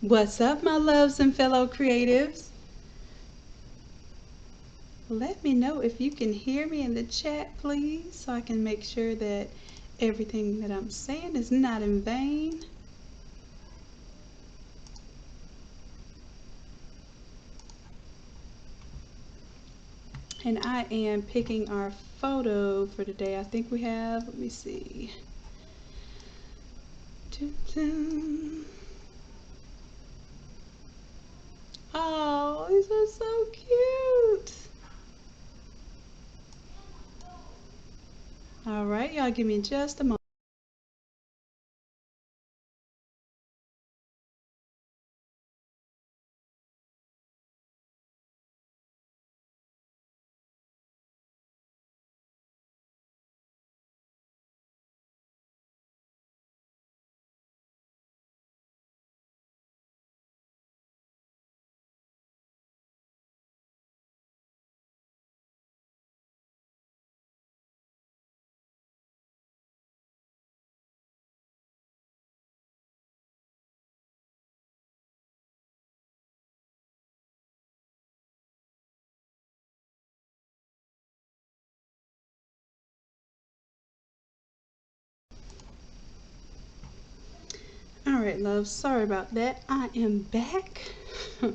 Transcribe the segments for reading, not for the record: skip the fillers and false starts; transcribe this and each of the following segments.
What's up, my loves and fellow creatives? Let me know if you can hear me in the chat, please, so I can make sure that everything that I'm saying is not in vain. And I am picking our photo for today. I think we have, let me see. Oh, these are so cute. All right, y'all give me just a moment. All right, love, sorry about that. I am back. All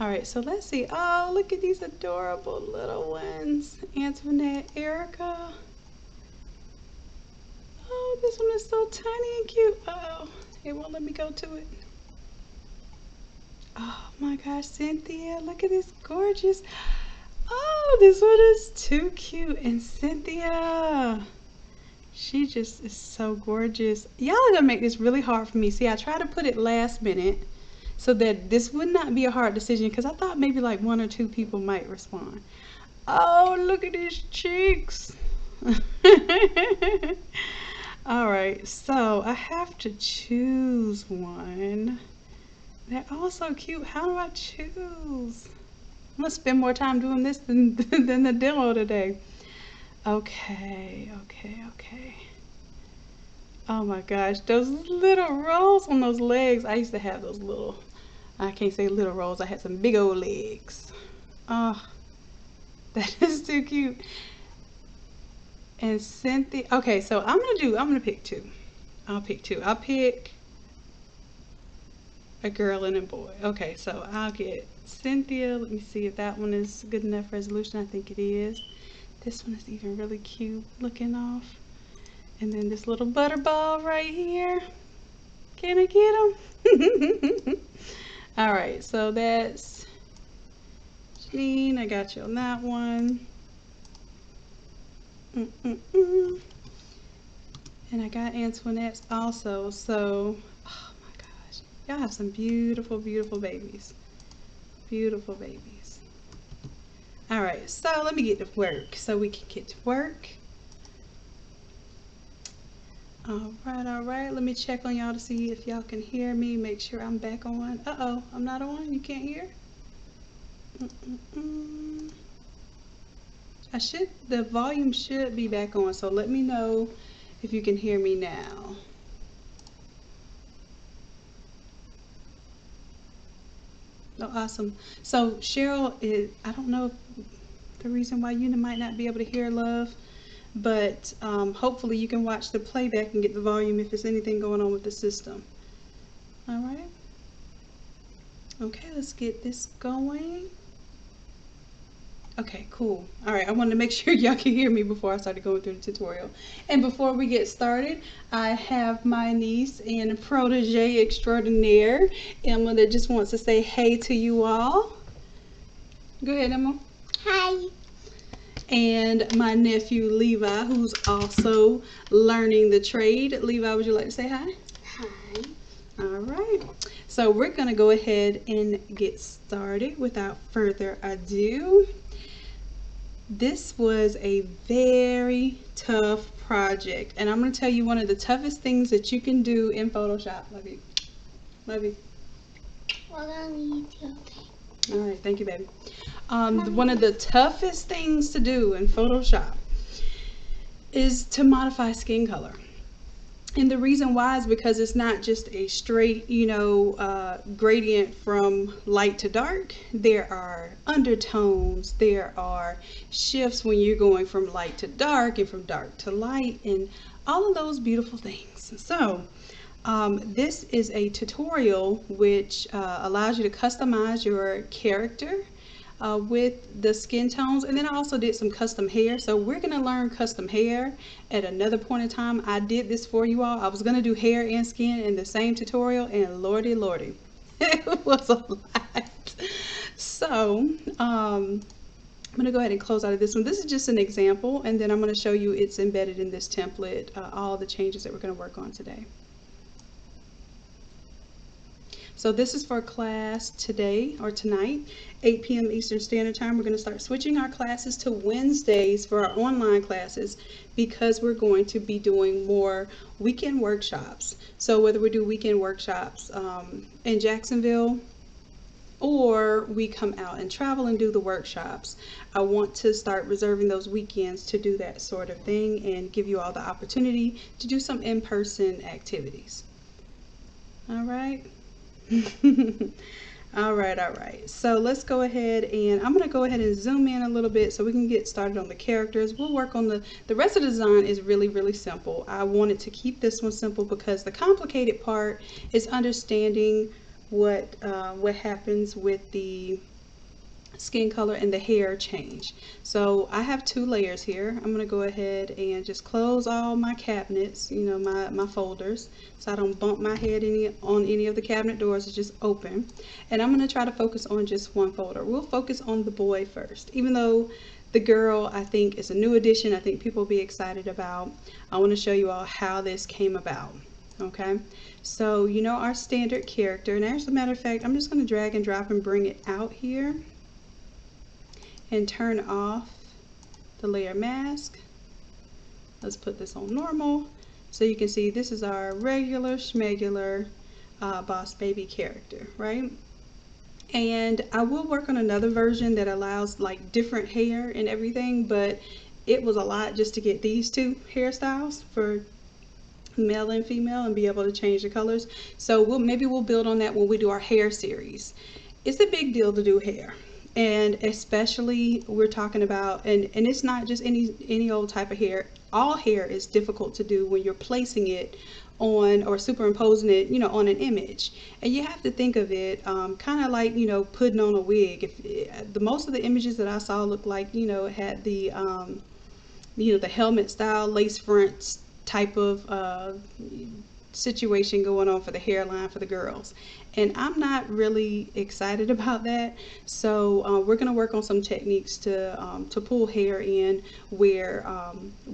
right, so let's see. Oh, look at these adorable little ones. Antoinette, Erica. Oh, this one is so tiny and cute. Uh-oh, it won't let me go to it. Oh my gosh, Cynthia, look at this gorgeous. Oh, this one is too cute. And Cynthia, she just is so gorgeous. Y'all are gonna make this really hard for me. See, I tried to put it last minute so that this would not be a hard decision because I thought maybe like 1 or 2 people might respond. Oh, look at his cheeks. All right, so I have to choose one. They're all so cute. How do I choose? I'm gonna spend more time doing this than the demo today. Okay. Oh my gosh, those little rolls on those legs. I used to have those little, I can't say little rolls. I had some big old legs. Oh, that is too cute. And Cynthia, okay, so I'm gonna pick 2. I'll pick 2. I'll pick a girl and a boy. Okay, so I'll get Cynthia. Let me see if that one is good enough resolution. I think it is. This one is even really cute looking off. And then this little butterball right here. Can I get him? All right, so that's Jean. I got you on that one. And I got Antoinette's also. So, oh my gosh, y'all have some beautiful, beautiful babies. Beautiful babies. All right, so let me get to work so we can get to work. All right. Let me check on y'all to see if y'all can hear me. Make sure I'm back on. Uh-oh, I'm not on. You can't hear? The volume should be back on, so let me know if you can hear me now. Oh, awesome. So Cheryl, I don't know the reason why you might not be able to hear, love, but hopefully you can watch the playback and get the volume if there's anything going on with the system. All right. Okay, let's get this going. Okay, cool. All right, I wanted to make sure y'all can hear me before I started going through the tutorial. And before we get started, I have my niece and protege extraordinaire, Emma, that just wants to say hey to you all. Go ahead, Emma. Hi. And my nephew, Levi, who's also learning the trade. Levi, would you like to say hi? Hi. All right. So we're going to go ahead and get started without further ado. This was a very tough project, and I'm going to tell you one of the toughest things that you can do in Photoshop. Love you. Love you. Well, I need you. All right, thank you, baby. One of the toughest things to do in Photoshop is to modify skin color. And the reason why is because it's not just a straight, gradient from light to dark. There are undertones, there are shifts when you're going from light to dark and from dark to light, and all of those beautiful things. So, this is a tutorial which allows you to customize your character with the skin tones, and then I also did some custom hair. So we're going to learn custom hair at another point in time. I did this for you all. I was going to do hair and skin in the same tutorial, and lordy it was a lot. So I'm going to go ahead and close out of this one. This is just an example, and then I'm going to show you it's embedded in this template, all the changes that we're going to work on today. So this is for class today or tonight, 8 p.m. Eastern Standard Time. We're going to start switching our classes to Wednesdays for our online classes because we're going to be doing more weekend workshops. So whether we do weekend workshops in Jacksonville or we come out and travel and do the workshops, I want to start reserving those weekends to do that sort of thing and give you all the opportunity to do some in-person activities. All right. all right, so let's go ahead, and I'm going to go ahead and zoom in a little bit so we can get started on the characters. We'll work on the rest of the design is really simple. I wanted to keep this one simple because the complicated part is understanding what happens with the skin color and the hair change. So I have 2 layers here. I'm going to go ahead and just close all my cabinets, my folders, so I don't bump my head on any of the cabinet doors. It's just open, and I'm going to try to focus on just one folder. We'll focus on the boy first, even though the girl I think is a new addition. I think people will be excited about. I want to show you all how this came about. Okay, so our standard character, and as a matter of fact, I'm just going to drag and drop and bring it out here and turn off the layer mask. Let's put this on normal so you can see this is our regular schmegular Boss Baby character, right? And I will work on another version that allows like different hair and everything, but it was a lot just to get these 2 hairstyles for male and female and be able to change the colors. So maybe we'll build on that when we do our hair series. It's a big deal to do hair. And especially we're talking about, and it's not just any old type of hair. All hair is difficult to do when you're placing it on or superimposing it, on an image. And you have to think of it kind of like, putting on a wig. If the most of the images that I saw looked like, it had the, the helmet style lace fronts type of situation going on for the hairline for the girls, and I'm not really excited about that. So we're going to work on some techniques to pull hair in where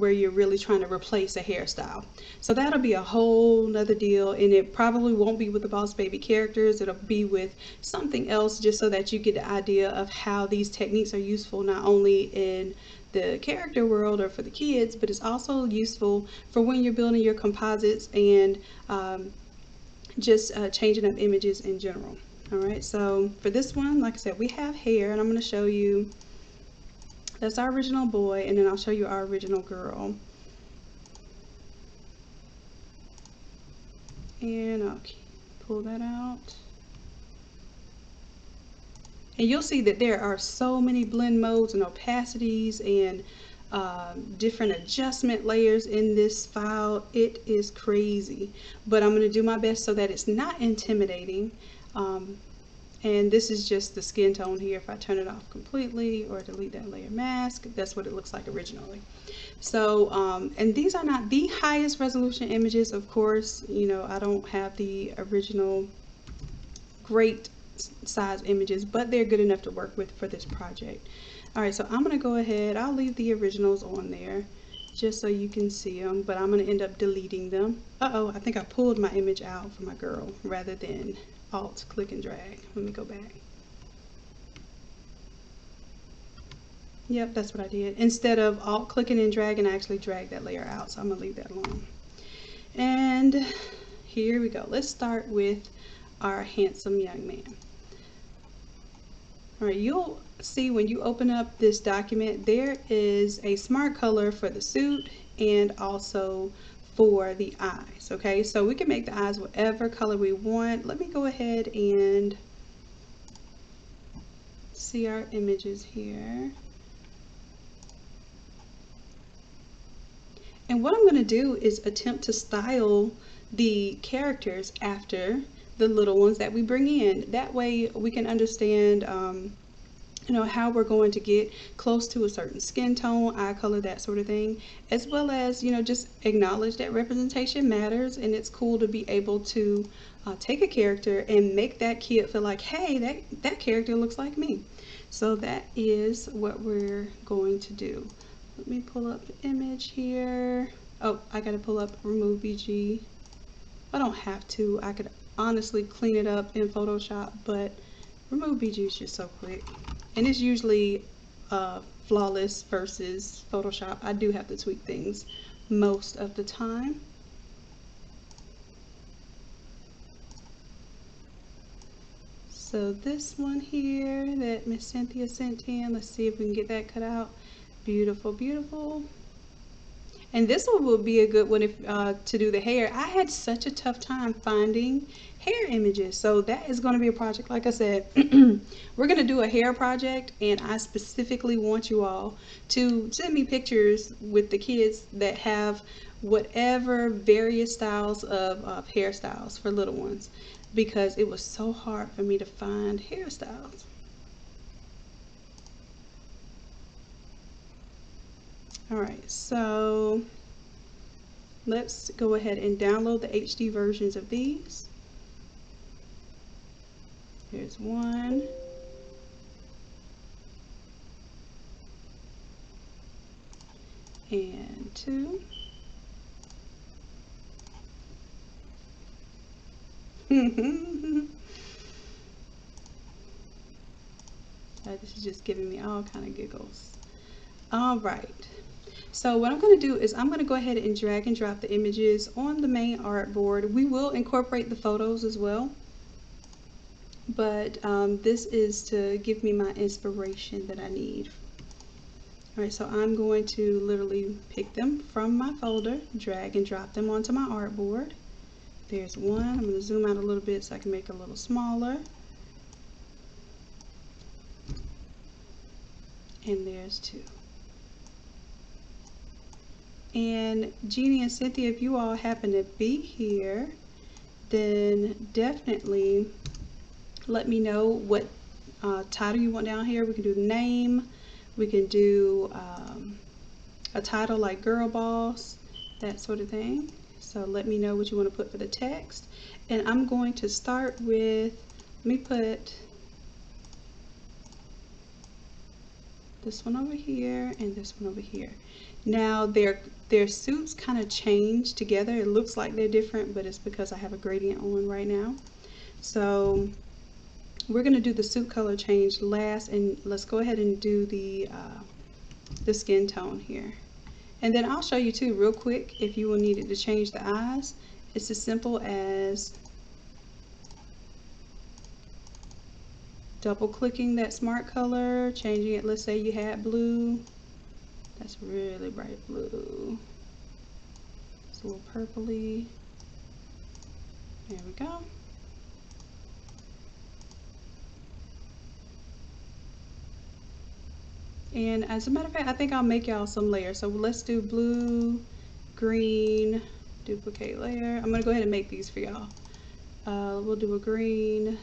you're really trying to replace a hairstyle. So that'll be a whole nother deal, and it probably won't be with the Boss Baby characters. It'll be with something else, just so that you get the idea of how these techniques are useful not only in the character world or for the kids, but it's also useful for when you're building your composites and just changing up images in general. All right, so for this one, like I said, we have hair, and I'm going to show you, that's our original boy, and then I'll show you our original girl. And I'll pull that out. And you'll see that there are so many blend modes and opacities and different adjustment layers in this file. It is crazy, but I'm going to do my best so that it's not intimidating. And this is just the skin tone here. If I turn it off completely or delete that layer mask, that's what it looks like originally. So and these are not the highest resolution images, of course. I don't have the original great size images, but they're good enough to work with for this project. All right, so I'm going to go ahead, I'll leave the originals on there just so you can see them, but I'm going to end up deleting them. I think I pulled my image out for my girl rather than alt click and drag. Let me go back. Yep, that's what I did. Instead of alt clicking and dragging, I actually dragged that layer out, so I'm going to leave that alone. And here we go. Let's start with our handsome young man. All right, you'll see when you open up this document, there is a smart color for the suit and also for the eyes. Okay, so we can make the eyes whatever color we want. Let me go ahead and see our images here. And what I'm going to do is attempt to style the characters after the little ones that we bring in. That way we can understand you know, how we're going to get close to a certain skin tone, eye color, that sort of thing, as well as, you know, just acknowledge that representation matters, and it's cool to be able to take a character and make that kid feel like, hey, that character looks like me. So that is what we're going to do. Let me pull up the image here. Oh, I gotta pull up remove BG. I don't have to. I could honestly clean it up in Photoshop, but remove BG is just so quick. And it's usually flawless versus Photoshop. I do have to tweak things most of the time. So this one here that Miss Cynthia sent in, let's see if we can get that cut out. Beautiful, beautiful. And this one will be a good one if to do the hair. I had such a tough time finding hair images, so that is going to be a project. Like I said, we're going to do a hair project, and I specifically want you all to send me pictures with the kids that have whatever various styles of hairstyles for little ones, because it was so hard for me to find hairstyles. Alright, so let's go ahead and download the HD versions of these. Here's one. And two. This is just giving me all kind of giggles. Alright. So what I'm going to do is I'm going to go ahead and drag and drop the images on the main artboard. We will incorporate the photos as well, but this is to give me my inspiration that I need. Alright, so I'm going to literally pick them from my folder, drag and drop them onto my artboard. There's one. I'm going to zoom out a little bit so I can make it a little smaller. And there's two. And Jeannie and Cynthia, if you all happen to be here, then definitely let me know what title you want down here. We can do name, we can do a title like Girl Boss, that sort of thing. So let me know what you want to put for the text. And I'm going to start with, let me put this one over here and this one over here. Now their suits kind of change together. It looks like they're different, but it's because I have a gradient on right now. So we're going to do the suit color change last, and let's go ahead and do the skin tone here. And then I'll show you too real quick if you will need it to change the eyes. It's as simple as double clicking that smart color, changing it. Let's say you had blue. That's really bright blue. It's a little purpley. There we go. And as a matter of fact, I think I'll make y'all some layers. So let's do blue, green, duplicate layer. I'm gonna go ahead and make these for y'all. We'll do a green.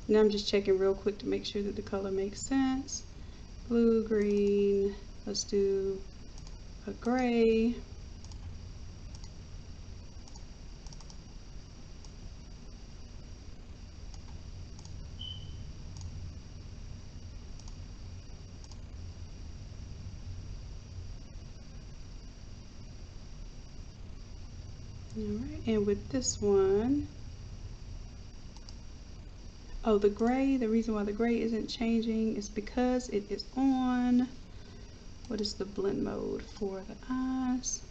Now I'm just checking real quick to make sure that the color makes sense. Blue, green, let's do a gray. Alright, and with this one, oh, the gray, the reason why the gray isn't changing is because it is on, what is the blend mode for the eyes?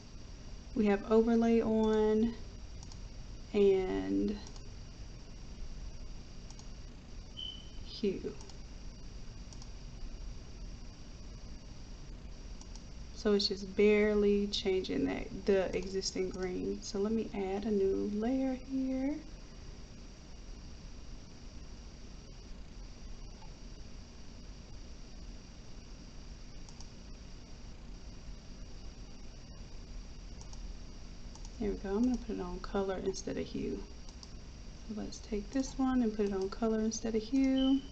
We have overlay on, and hue. So it's just barely changing the existing green. So let me add a new layer here. There we go. I'm going to put it on color instead of hue. So let's take this one and put it on color instead of hue.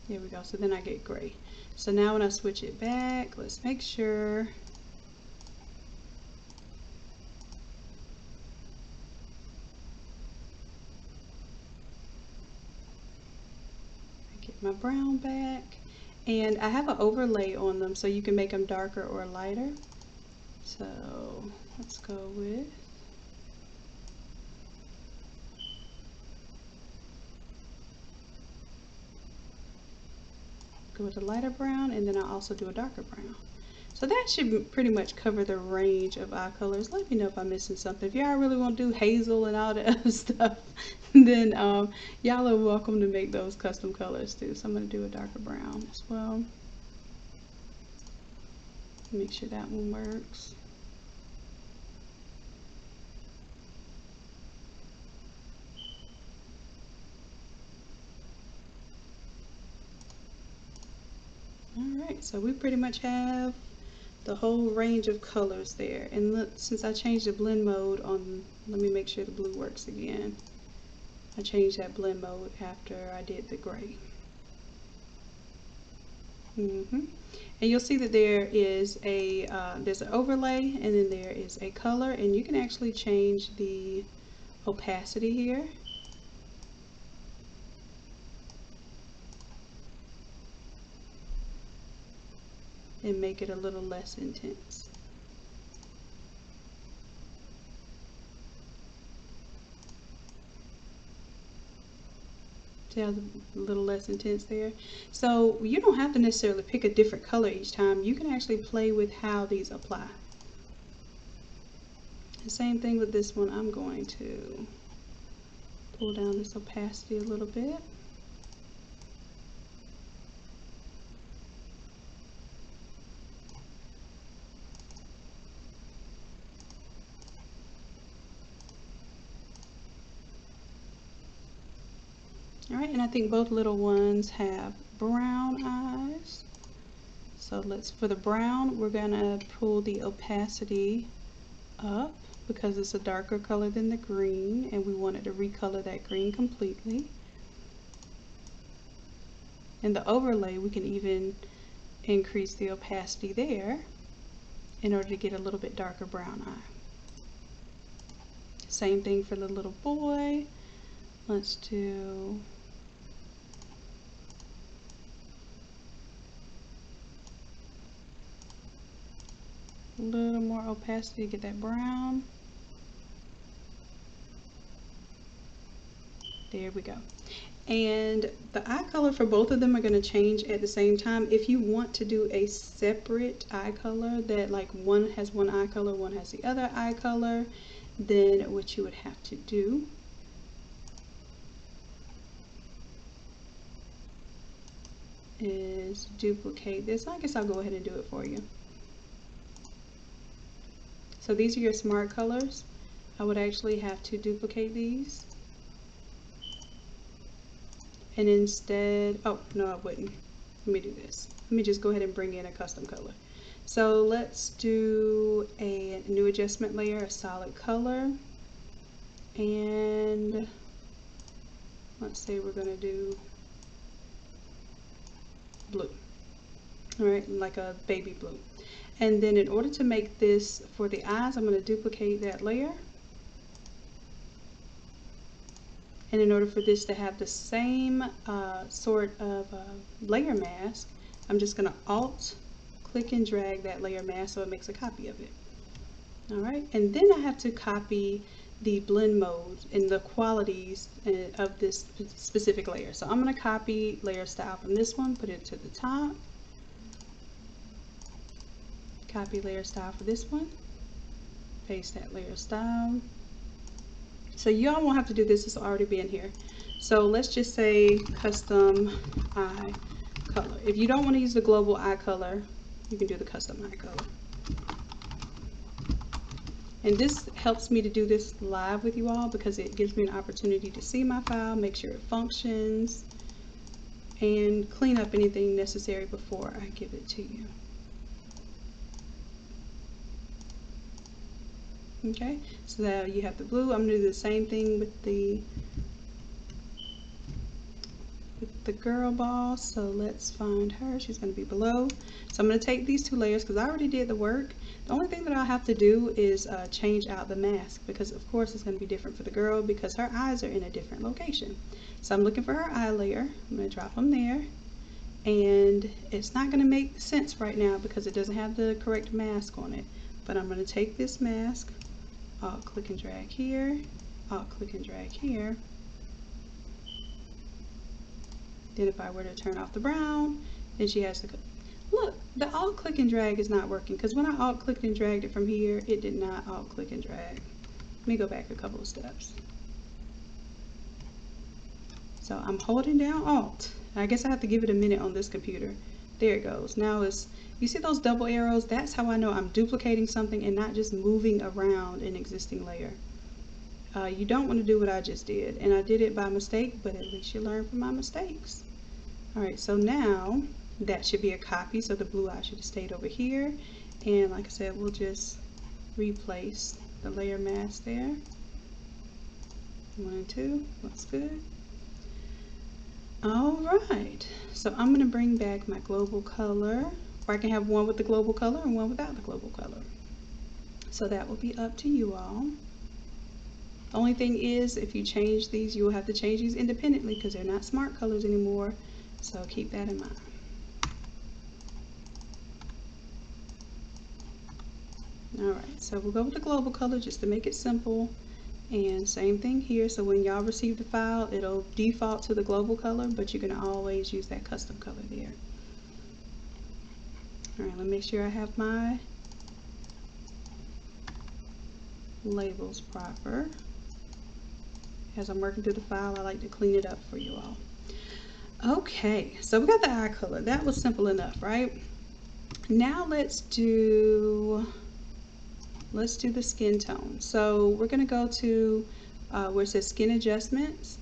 There we go. So then I get gray. So now when I switch it back, let's make sure I get my brown back. And I have an overlay on them so you can make them darker or lighter. So let's go with a lighter brown, and then I'll also do a darker brown. So that should pretty much cover the range of eye colors. Let me know if I'm missing something. If y'all really want to do hazel and all that other stuff, then y'all are welcome to make those custom colors too. So I'm going to do a darker brown as well. Make sure that one works. Alright, so we pretty much have the whole range of colors there. And look, since I changed the blend mode on, let me make sure the blue works again. I changed that blend mode after I did the gray. And you'll see that there is a there's an overlay, and then there is a color, and you can actually change the opacity here. And make it a little less intense. See how a little less intense there? So you don't have to necessarily pick a different color each time. You can actually play with how these apply. The same thing with this one. I'm going to pull down this opacity a little bit. Alright, and I think both little ones have brown eyes. So for the brown, we're gonna pull the opacity up because it's a darker color than the green, and we wanted to recolor that green completely. And the overlay, we can even increase the opacity there in order to get a little bit darker brown eye. Same thing for the little boy. Let's do a little more opacity to get that brown. There we go. And the eye color for both of them are going to change at the same time. If you want to do a separate eye color, that like one has one eye color, one has the other eye color, then what you would have to do is duplicate this. I guess I'll go ahead and do it for you. So these are your smart colors. I would actually have to duplicate these. And instead, oh no, I wouldn't. Let me do this. Let me just go ahead and bring in a custom color. So let's do a new adjustment layer, a solid color. And let's say we're going to do blue. All right, like a baby blue. And then in order to make this for the eyes, I'm going to duplicate that layer. And in order for this to have the same sort of layer mask, I'm just going to Alt, click and drag that layer mask so it makes a copy of it. All right, and then I have to copy the blend mode and the qualities of this specific layer. So I'm going to copy layer style from this one, put it to the top. Copy layer style for this one, paste that layer style, So y'all won't have to do this, it's already been here. So let's just say custom eye color. If you don't want to use the global eye color, you can do the custom eye color. And this helps me to do this live with you all because it gives me an opportunity to see my file, make sure it functions, and clean up anything necessary before I give it to you. Okay, so now you have the blue. I'm going to do the same thing with the girl boss. So let's find her. She's going to be below. So I'm going to take these two layers because I already did the work. The only thing that I'll have to do is change out the mask because of course it's going to be different for the girl because her eyes are in a different location. So I'm looking for her eye layer. I'm going to drop them there. And it's not going to make sense right now because it doesn't have the correct mask on it. But I'm going to take this mask, Alt click and drag here, Alt click and drag here. Then if I were to turn off the brown, then she has to go. Look, the Alt click and drag is not working because when I Alt clicked and dragged it from here, it did not Alt click and drag. Let me go back a couple of steps. So I'm holding down Alt. I guess I have to give it a minute on this computer. There it goes. Now it's, you see those double arrows? That's how I know I'm duplicating something and not just moving around an existing layer. You don't want to do what I just did, and I did it by mistake, but at least you learn from my mistakes. Alright, so now that should be a copy, so the blue eye should have stayed over here, and like I said, we'll just replace the layer mask there. 1 and 2, looks good. Alright, so I'm going to bring back my global color, or I can have one with the global color and one without the global color. So that will be up to you all. The only thing is, if you change these, you will have to change these independently because they're not smart colors anymore. So keep that in mind. Alright, so we'll go with the global color just to make it simple. And same thing here, so when y'all receive the file, it'll default to the global color, but you can always use that custom color there. Alright, let me make sure I have my labels proper. As I'm working through the file, I like to clean it up for you all. Okay, so we got the eye color. That was simple enough, right? Now let's do the skin tone. So we're going to go to where it says skin adjustments.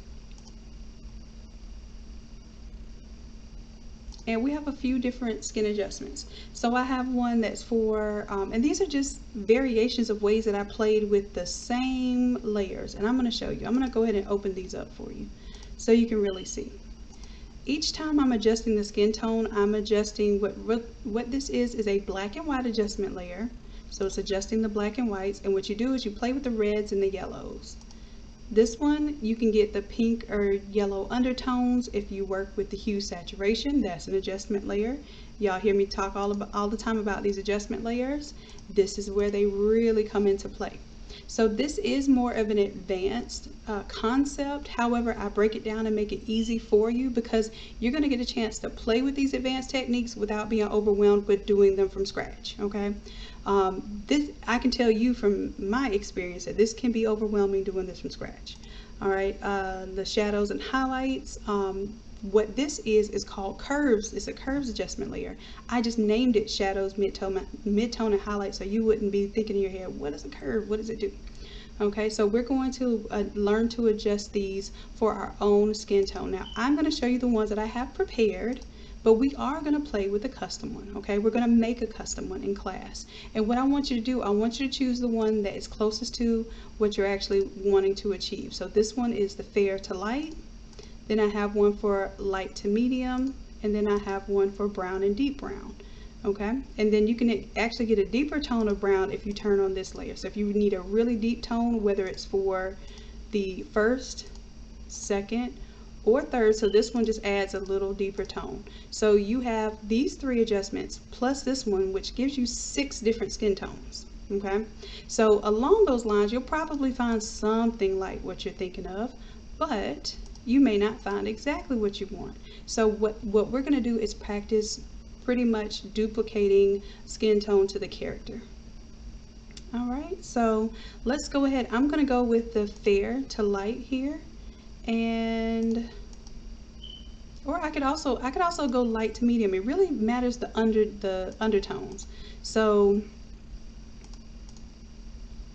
And we have a few different skin adjustments. So I have one that's for, and these are just variations of ways that I played with the same layers. And I'm going to show you. I'm going to go ahead and open these up for you so you can really see. Each time I'm adjusting the skin tone, I'm adjusting what this is a black and white adjustment layer. So it's adjusting the black and whites. And what you do is you play with the reds and the yellows. This one, you can get the pink or yellow undertones if you work with the hue saturation. That's an adjustment layer. Y'all hear me talk all the time about these adjustment layers. This is where they really come into play. So this is more of an advanced concept. However, I break it down and make it easy for you because you're going to get a chance to play with these advanced techniques without being overwhelmed with doing them from scratch. Okay. This, I can tell you from my experience that this can be overwhelming doing this from scratch. All right, the shadows and highlights. What this is called curves. It's a curves adjustment layer. I just named it shadows, mid-tone, and highlight, so you wouldn't be thinking in your head, what is a curve? What does it do? Okay, so we're going to learn to adjust these for our own skin tone. Now, I'm going to show you the ones that I have prepared. But we are going to play with a custom one, okay? We're going to make a custom one in class. And what I want you to do, I want you to choose the one that is closest to what you're actually wanting to achieve. So this one is the fair to light. Then I have one for light to medium. And then I have one for brown and deep brown, okay? And then you can actually get a deeper tone of brown if you turn on this layer. So if you need a really deep tone, whether it's for the first, second, or third, so this one just adds a little deeper tone. So you have these 3 adjustments plus this one, which gives you 6 different skin tones. Okay, so along those lines, you'll probably find something like what you're thinking of, but you may not find exactly what you want. So what we're going to do is practice pretty much duplicating skin tone to the character. All right, so let's go ahead. I'm gonna go with the fair to light here, and or I could also go light to medium. It really matters the undertones. So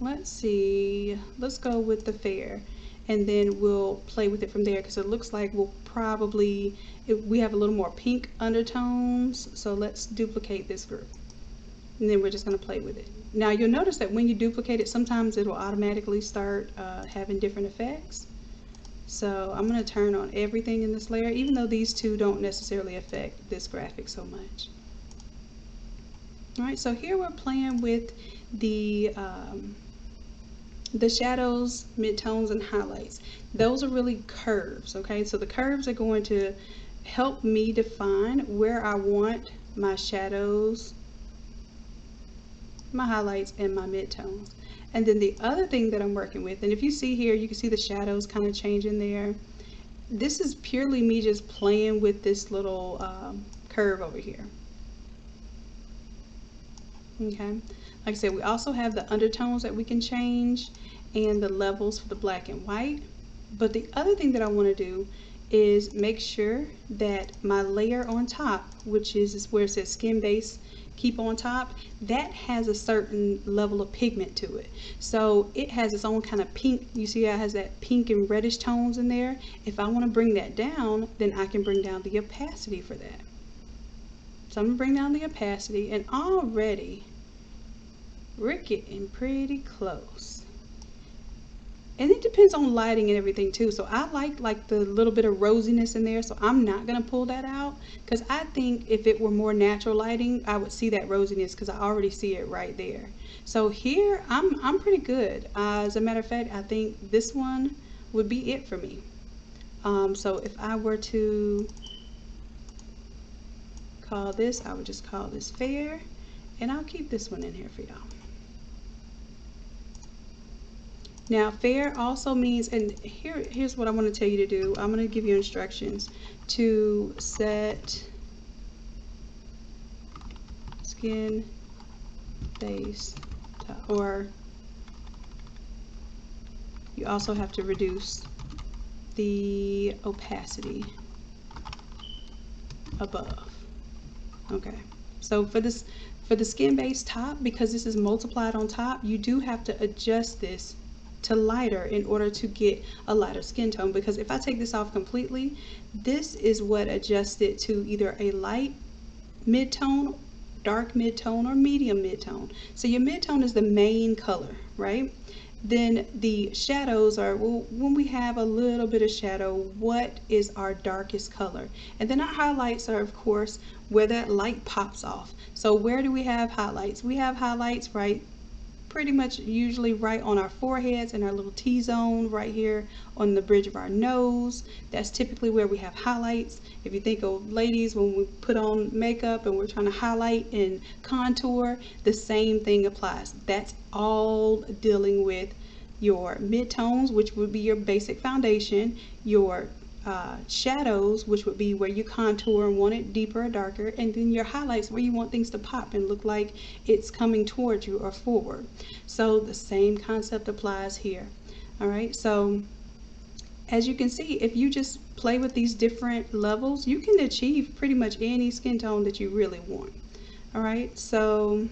let's see, let's go with the fair, and then we'll play with it from there, because it looks like we'll probably, we have a little more pink undertones. So let's duplicate this group, and then we're just going to play with it. Now you'll notice that when you duplicate it, sometimes it will automatically start having different effects. So I'm going to turn on everything in this layer, even though these two don't necessarily affect this graphic so much. All right, so here we're playing with the shadows, midtones, and highlights. Those are really curves, okay? So the curves are going to help me define where I want my shadows, my highlights, and my midtones. And then the other thing that I'm working with, and if you see here, you can see the shadows kind of changing there. This is purely me just playing with this little curve over here. Okay, like I said, we also have the undertones that we can change and the levels for the black and white. But the other thing that I want to do is make sure that my layer on top, which is where it says skin base, keep on top, that has a certain level of pigment to it. So it has its own kind of pink. You see how it has that pink and reddish tones in there? If I want to bring that down, then I can bring down the opacity for that. So I'm going to bring down the opacity, and already we're getting pretty close. And it depends on lighting and everything too. So I like the little bit of rosiness in there, so I'm not going to pull that out, because I think if it were more natural lighting, I would see that rosiness, because I already see it right there. So here I'm pretty good. As a matter of fact, I think this one would be it for me. So if I were to call this, I would just call this fair, and I'll keep this one in here for y'all. Now fair also means, and here's what I want to tell you to do. I'm going to give you instructions to set skin base, or you also have to reduce the opacity above. Okay, so for the skin base top, because this is multiplied on top, you do have to adjust this to lighter in order to get a lighter skin tone, because if I take this off completely, this is what adjusts it to either a light mid-tone, dark mid-tone, or medium mid-tone. So your mid-tone is the main color, right? Then the shadows are, well, when we have a little bit of shadow, what is our darkest color? And then our highlights are, of course, where that light pops off. So where do we have highlights? We have highlights right pretty much usually right on our foreheads and our little T-zone right here on the bridge of our nose. That's typically where we have highlights. If you think of ladies, when we put on makeup and we're trying to highlight and contour, the same thing applies. That's all dealing with your midtones, which would be your basic foundation, your shadows, which would be where you contour and want it deeper or darker, and then your highlights, where you want things to pop and look like it's coming towards you or forward. So the same concept applies here. All right, so as you can see, if you just play with these different levels, you can achieve pretty much any skin tone that you really want. All right, so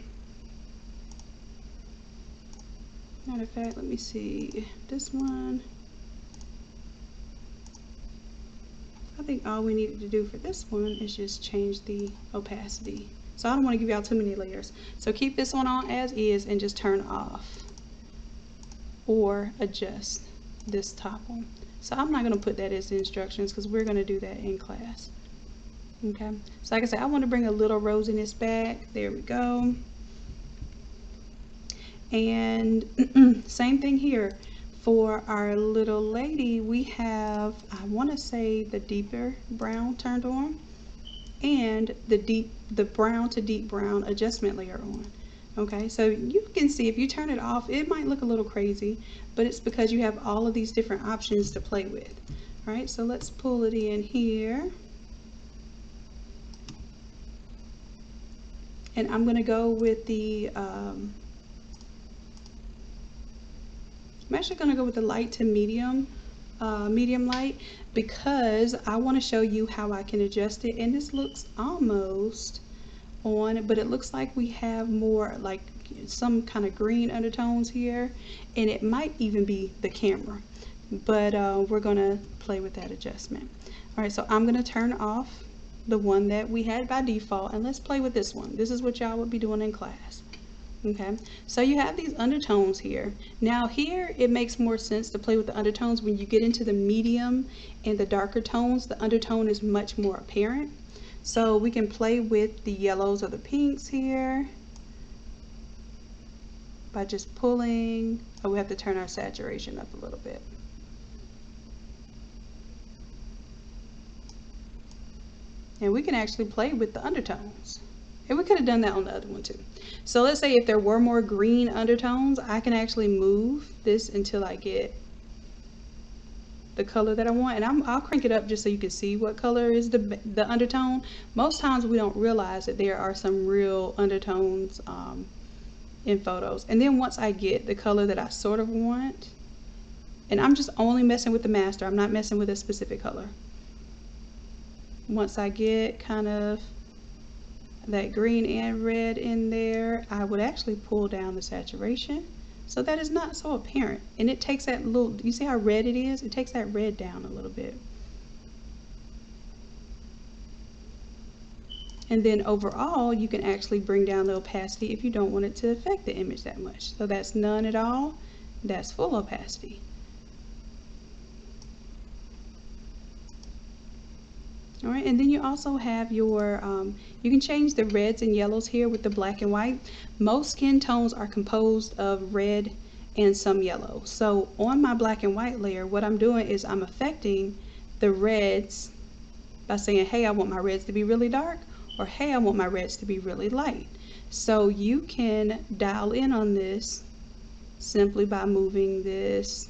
matter of fact, let me see this one. I think all we needed to do for this one is just change the opacity. So I don't want to give y'all too many layers. So keep this one on as is and just turn off or adjust this top one. So I'm not going to put that as the instructions, because we're going to do that in class. Okay, so like I said, I want to bring a little rosiness back. There we go. And same thing here. For our little lady, we have, I want to say, the deeper brown turned on, and the brown to deep brown adjustment layer on. Okay, so you can see if you turn it off, it might look a little crazy, but it's because you have all of these different options to play with. All right, so let's pull it in here. And I'm going to go with the I'm actually going to go with the light to medium, medium light, because I want to show you how I can adjust it. And this looks almost on, but it looks like we have more like some kind of green undertones here, and it might even be the camera, but we're going to play with that adjustment. All right, so I'm going to turn off the one that we had by default, and let's play with this one. This is what y'all would be doing in class. Okay, so you have these undertones here. Now here it makes more sense to play with the undertones. When you get into the medium and the darker tones, the undertone is much more apparent. So we can play with the yellows or the pinks here by just pulling. Oh, we have to turn our saturation up a little bit. And we can actually play with the undertones. And we could have done that on the other one too. So let's say if there were more green undertones, I can actually move this until I get the color that I want, and I'll crank it up just so you can see what color is the undertone. Most times we don't realize that there are some real undertones in photos. And then once I get the color that I sort of want, and I'm just only messing with the master, I'm not messing with a specific color. Once I get kind of that green and red in there, I would actually pull down the saturation so that is not so apparent, and it takes that little, you see how red it is? It takes that red down a little bit. And then overall you can actually bring down the opacity if you don't want it to affect the image that much. So that's none at all, that's full opacity. All right, and then you also have your, you can change the reds and yellows here with the black and white. Most skin tones are composed of red and some yellow. So on my black and white layer, what I'm doing is I'm affecting the reds by saying, hey, I want my reds to be really dark, or hey, I want my reds to be really light. So you can dial in on this simply by moving this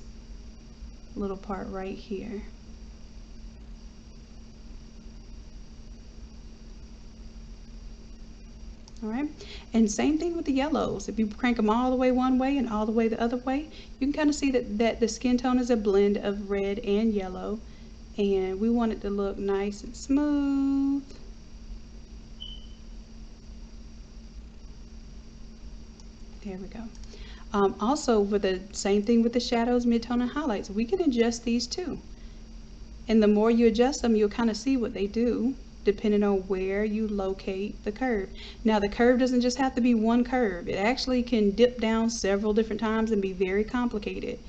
little part right here. All right, and same thing with the yellows. If you crank them all the way one way and all the way the other way, you can kind of see that the skin tone is a blend of red and yellow, and we want it to look nice and smooth. There we go. Also, with the same thing with the shadows, midtone, and highlights, we can adjust these too. And the more you adjust them, you'll kind of see what they do depending on where you locate the curve. Now the curve doesn't just have to be one curve. It actually can dip down several different times and be very complicated.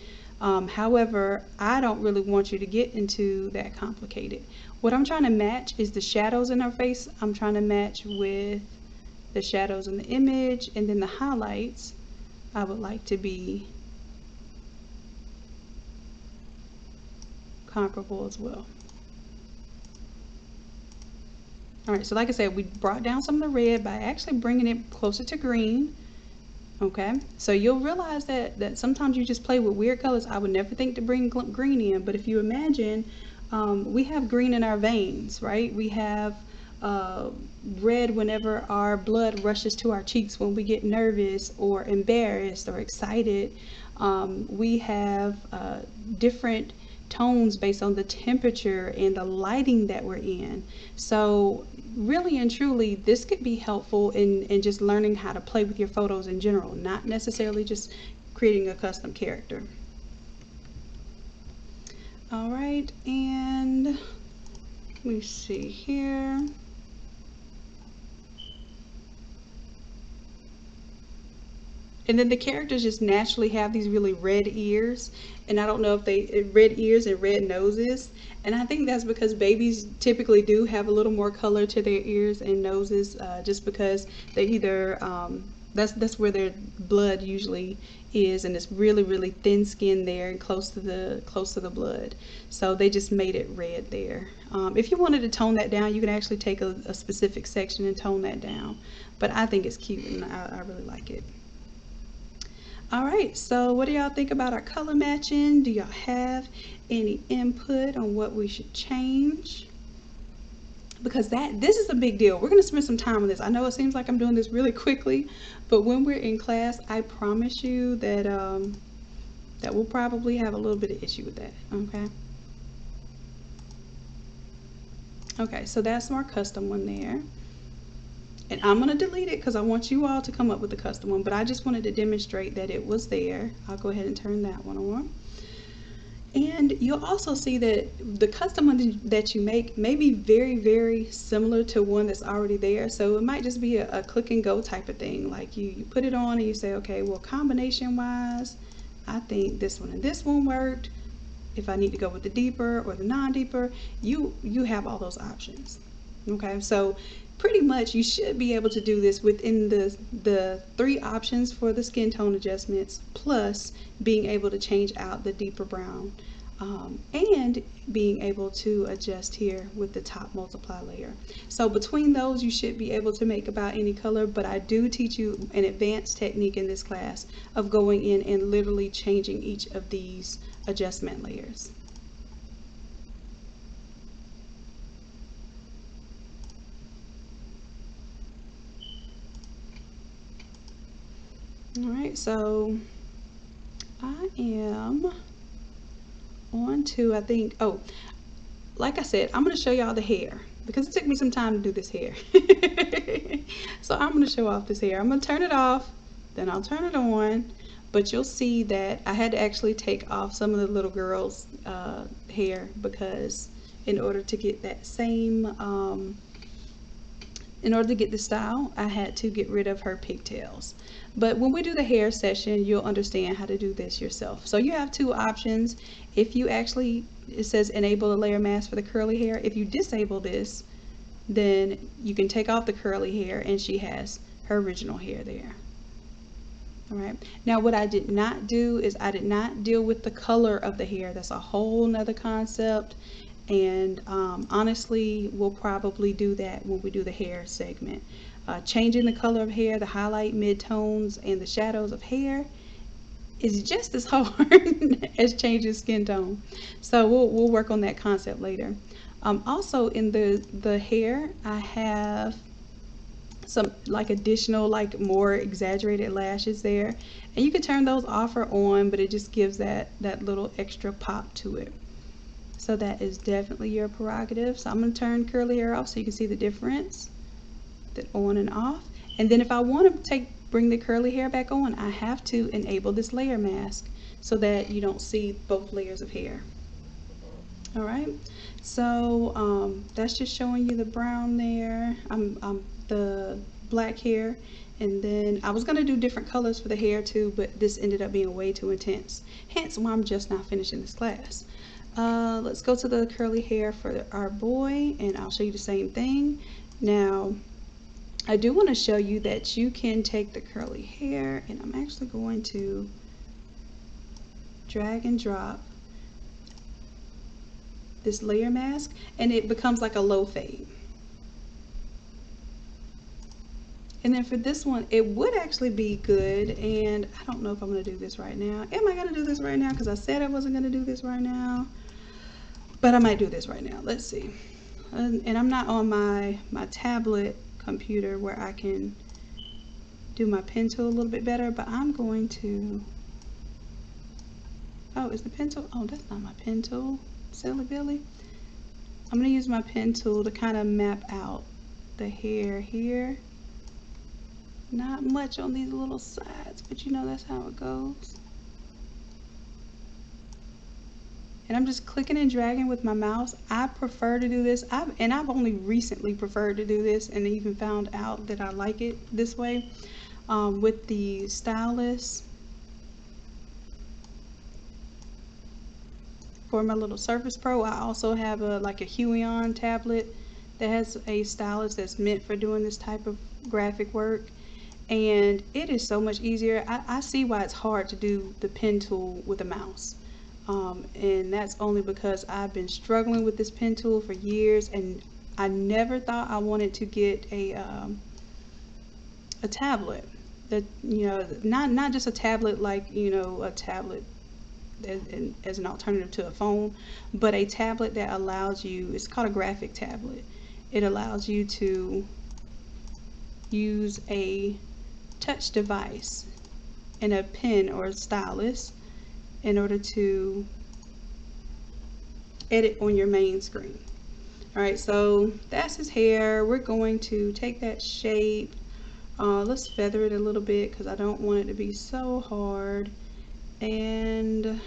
However, I don't really want you to get into that complicated. What I'm trying to match is the shadows in our face. I'm trying to match with the shadows in the image, and then the highlights I would like to be comparable as well. All right, so like I said, we brought down some of the red by actually bringing it closer to green. Okay, so you'll realize that sometimes you just play with weird colors. I would never think to bring green in, but if you imagine, we have green in our veins, right? We have red whenever our blood rushes to our cheeks when we get nervous or embarrassed or excited. We have different tones based on the temperature and the lighting that we're in. So really and truly, this could be helpful in just learning how to play with your photos in general, not necessarily just creating a custom character. All right, and let me see here. And then the characters just naturally have these really red ears, and I don't know if they red ears and red noses, and I think that's because babies typically do have a little more color to their ears and noses, just because they either that's where their blood usually is, and it's really thin skin there and close to the blood, so they just made it red there. If you wanted to tone that down, you can actually take a specific section and tone that down, but I think it's cute and I really like it. All right, so what do y'all think about our color matching? Do y'all have any input on what we should change? Because this is a big deal. We're going to spend some time on this. I know it seems like I'm doing this really quickly, but when we're in class, I promise you that that will probably have a little bit of issue with that. Okay, so that's our custom one there. And I'm going to delete it because I want you all to come up with the custom one, but I just wanted to demonstrate that it was there. I'll go ahead and turn that one on. And you'll also see that the custom one that you make may be very, very similar to one that's already there. So it might just be a click and go type of thing. Like you put it on and you say, okay, well, combination wise, I think this one and this one worked. If I need to go with the deeper or the non-deeper, you have all those options. Okay, so pretty much you should be able to do this within the 3 options for the skin tone adjustments, plus being able to change out the deeper brown, and being able to adjust here with the top multiply layer. So between those you should be able to make about any color, but I do teach you an advanced technique in this class of going in and literally changing each of these adjustment layers. Alright, so I am on to, I think, oh, like I said, I'm going to show y'all the hair because it took me some time to do this hair. So I'm going to show off this hair. I'm going to turn it off, then I'll turn it on, but you'll see that I had to actually take off some of the little girl's hair because in order to get that same, in order to get the style, I had to get rid of her pigtails. But when we do the hair session, you'll understand how to do this yourself. So you have 2 options. If you actually, it says enable a layer mask for the curly hair. If you disable this, then you can take off the curly hair and she has her original hair there. All right. Now what I did not do is I did not deal with the color of the hair. That's a whole nother concept. And honestly, we'll probably do that when we do the hair segment. Changing the color of hair, the highlight, mid-tones, and the shadows of hair is just as hard as changing skin tone. So we'll work on that concept later. Also in the hair, I have some like additional, like more exaggerated lashes there. And you can turn those off or on, but it just gives that little extra pop to it. So that is definitely your prerogative. So I'm going to turn curly hair off so you can see the difference, that on and off. And then if I want to bring the curly hair back on, I have to enable this layer mask so that you don't see both layers of hair. All right, so that's just showing you the brown there, the black hair. And then I was going to do different colors for the hair too, but this ended up being way too intense, hence why I'm just now finishing this class. Let's go to the curly hair for our boy, and I'll show you the same thing. Now, I do want to show you that you can take the curly hair, and I'm actually going to drag and drop this layer mask, and it becomes like a low fade. And then for this one, it would actually be good, and I don't know if I'm going to do this right now. Am I going to do this right now? Because I said I wasn't going to do this right now. But I might do this right now. Let's see. And I'm not on my tablet computer where I can do my pen tool a little bit better, but I'm going to, oh, is the pen tool, oh, that's not my pen tool, silly Billy. I'm going to use my pen tool to kind of map out the hair here. Not much on these little sides, but you know that's how it goes. And I'm just clicking and dragging with my mouse. I prefer to do this, I've only recently preferred to do this and even found out that I like it this way with the stylus. For my little Surface Pro, I also have like a Huion tablet that has a stylus that's meant for doing this type of graphic work. And it is so much easier. I see why it's hard to do the pen tool with a mouse. And that's only because I've been struggling with this pen tool for years, and I never thought I wanted to get a tablet that, you know, not just a tablet like, you know, a tablet as an alternative to a phone, but a tablet that allows you, it's called a graphic tablet. It allows you to use a touch device and a pen or a stylus, in order to edit on your main screen. Alright, so that's his hair. We're going to take that shape. Let's feather it a little bit because I don't want it to be so hard. And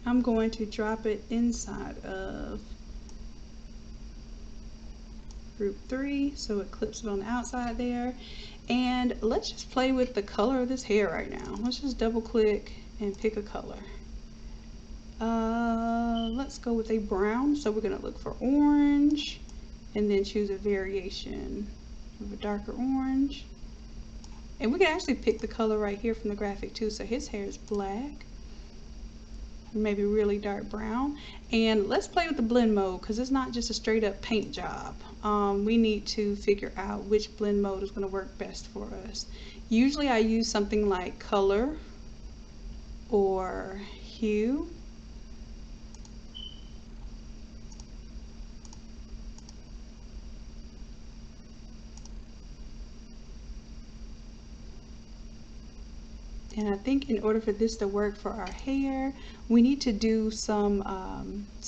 I'm going to drop it inside of group 3 so it clips it on the outside there. And let's just play with the color of this hair right now. Let's just double click and pick a color. Let's go with a brown. So we're going to look for orange and then choose a variation of a darker orange. And we can actually pick the color right here from the graphic too. So his hair is black, maybe really dark brown. And let's play with the blend mode because it's not just a straight up paint job. We need to figure out which blend mode is going to work best for us. Usually I use something like color or hue. And I think in order for this to work for our hair, we need to do some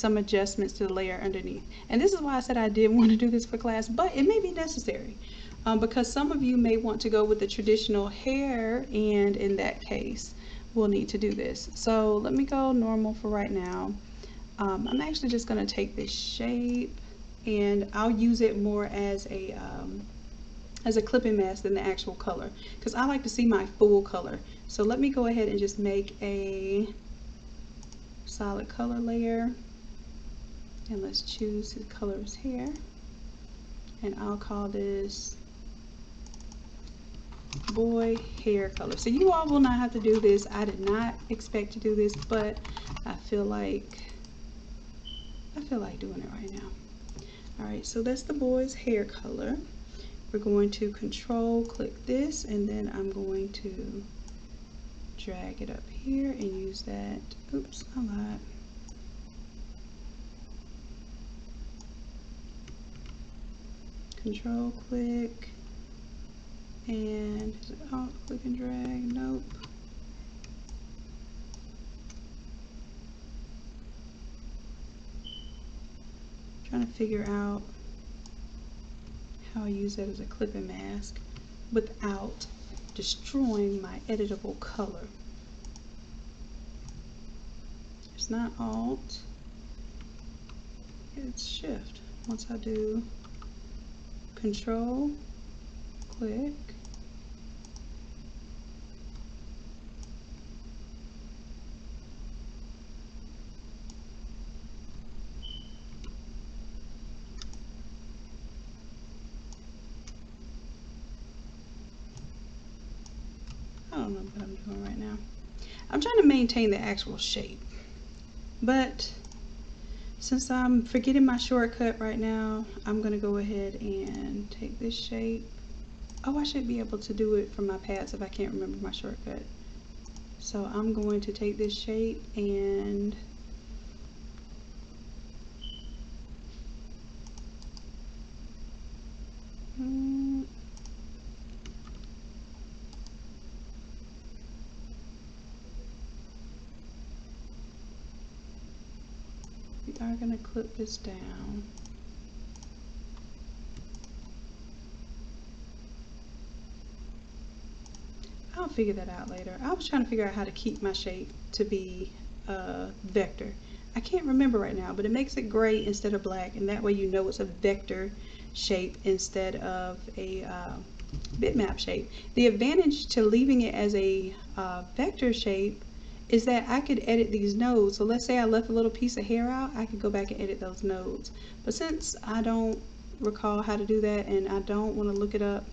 adjustments to the layer underneath. And this is why I said I did want to do this for class, but it may be necessary because some of you may want to go with the traditional hair, and in that case, we'll need to do this. So let me go normal for right now. I'm actually just going to take this shape, and I'll use it more as a clipping mask than the actual color because I like to see my full color. So let me go ahead and just make a solid color layer, and let's choose the color of his hair, and I'll call this boy hair color. So you all will not have to do this. I did not expect to do this, but I feel like doing it right now. Alright, so that's the boy's hair color. We're going to control click this, and then I'm going to drag it up here and use that. Oops, I lied. Control click and alt click and drag. Nope. Trying to figure out how I use that as a clipping mask without destroying my editable color. It's not alt, it's shift. Once I do control click, I don't know what I'm doing right now. I'm trying to maintain the actual shape, but since I'm forgetting my shortcut right now, I'm gonna go ahead and take this shape. Oh, I should be able to do it from my pads if I can't remember my shortcut. So I'm going to take this shape and we are going to clip this down. I'll figure that out later. I was trying to figure out how to keep my shape to be vector. I can't remember right now, but it makes it gray instead of black, and that way you know it's a vector shape instead of a bitmap shape. The advantage to leaving it as a vector shape is that I could edit these nodes. So let's say I left a little piece of hair out, I could go back and edit those nodes. But since I don't recall how to do that, and I don't want to look it up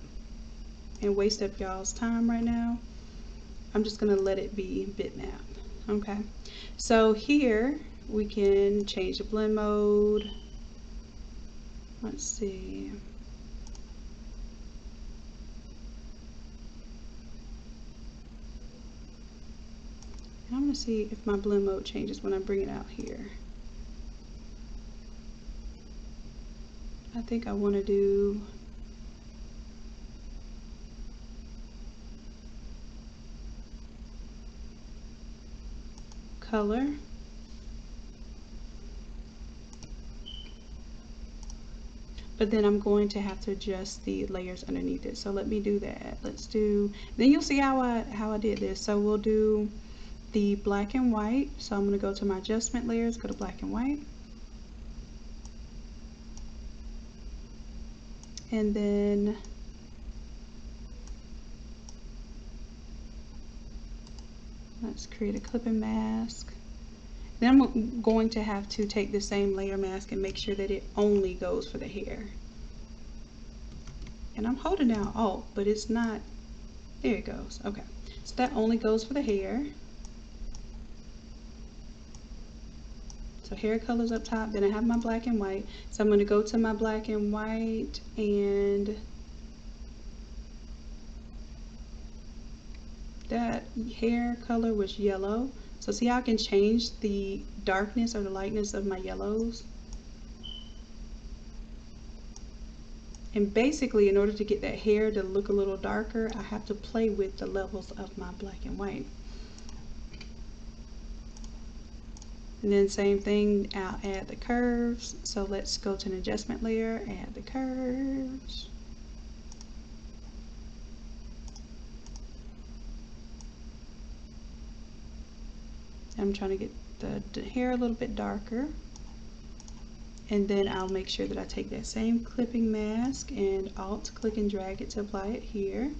and waste up y'all's time right now, I'm just going to let it be bitmap. Okay, so here we can change the blend mode. Let's see. And I'm going to see if my blend mode changes when I bring it out here. I think I want to do color. But then I'm going to have to adjust the layers underneath it. So let me do that. Let's do, then you'll see how I did this. So we'll do the black and white. So I'm going to go to my adjustment layers, go to black and white. And then let's create a clipping mask. Then I'm going to have to take the same layer mask and make sure that it only goes for the hair. And I'm holding down Alt, but it's not, there it goes. Okay, so that only goes for the hair. So hair colors up top, then I have my black and white. So I'm going to go to my black and white, and that hair color was yellow. So see how I can change the darkness or the lightness of my yellows? And basically, in order to get that hair to look a little darker, I have to play with the levels of my black and white. And then same thing, I'll add the curves. So let's go to an adjustment layer, add the curves. I'm trying to get the hair a little bit darker. And then I'll make sure that I take that same clipping mask and Alt click and drag it to apply it here.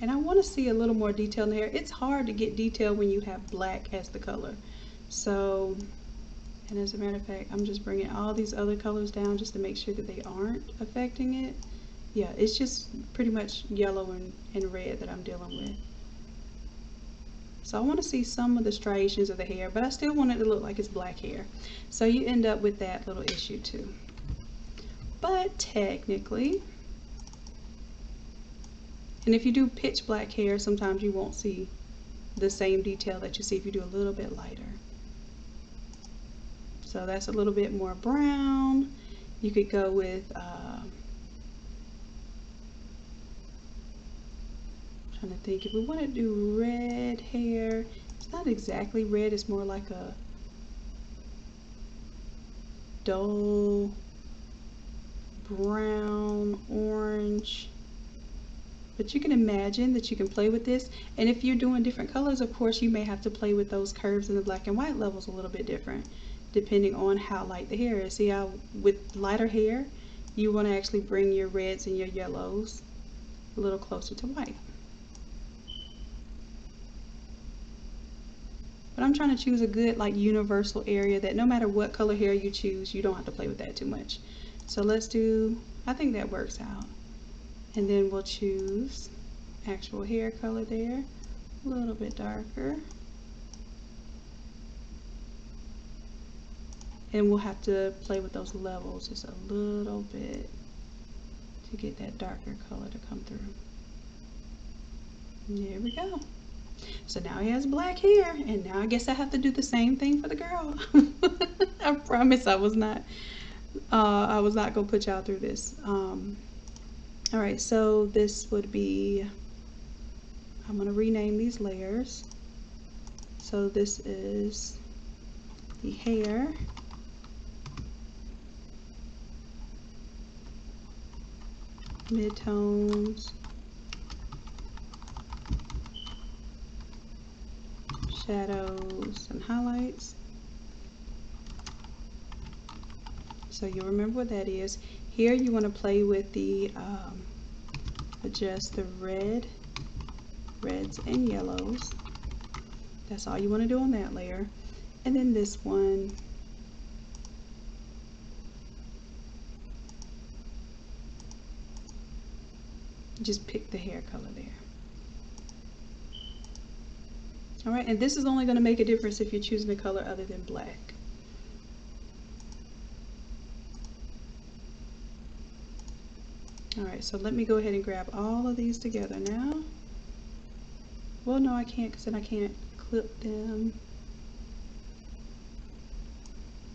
And I want to see a little more detail in the hair. It's hard to get detail when you have black as the color. So, and as a matter of fact, I'm just bringing all these other colors down just to make sure that they aren't affecting it. Yeah, it's just pretty much yellow and red that I'm dealing with. So I want to see some of the striations of the hair, but I still want it to look like it's black hair. So you end up with that little issue too. But technically, and if you do pitch black hair, sometimes you won't see the same detail that you see if you do a little bit lighter. So that's a little bit more brown. You could go with trying to think, if we want to do red hair, it's not exactly red, it's more like a dull brown, orange. But you can imagine that you can play with this. And if you're doing different colors, of course, you may have to play with those curves and the black and white levels a little bit different, depending on how light the hair is. See how with lighter hair, you want to actually bring your reds and your yellows a little closer to white. But I'm trying to choose a good like universal area that no matter what color hair you choose, you don't have to play with that too much. So let's do, I think that works out. And then we'll choose actual hair color there, a little bit darker. And we'll have to play with those levels just a little bit to get that darker color to come through. There we go. So now he has black hair, and now I guess I have to do the same thing for the girl. I promise I was not gonna put y'all through this. All right, so this would be, I'm gonna rename these layers. So this is the hair. Midtones. Shadows and highlights. So you'll remember what that is. Here you want to play with the adjust the reds and yellows. That's all you want to do on that layer. And then this one, just pick the hair color there. All right, and this is only going to make a difference if you're choosing a color other than black. All right, so let me go ahead and grab all of these together now. Well, no, I can't, because then I can't clip them.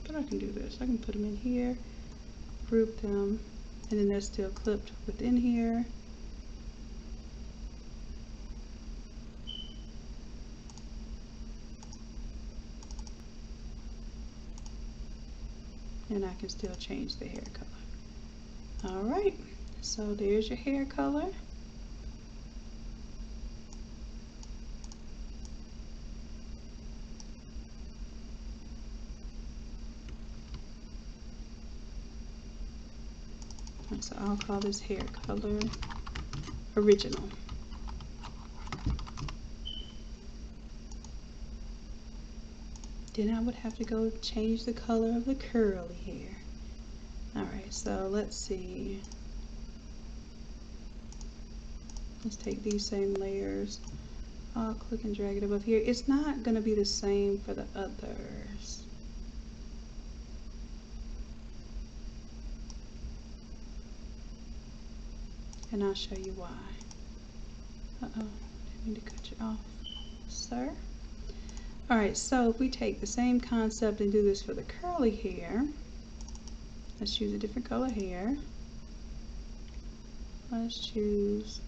But I can do this. I can put them in here, group them, and then they're still clipped within here. And I can still change the hair color. All right, so there's your hair color. So I'll call this hair color original. Then I would have to go change the color of the curly hair. Alright, so let's see. Let's take these same layers. I'll click and drag it above here. It's not going to be the same for the others. And I'll show you why. Uh-oh, didn't mean to cut you off, sir. Alright, so if we take the same concept and do this for the curly hair, let's choose a different color hair. Let's choose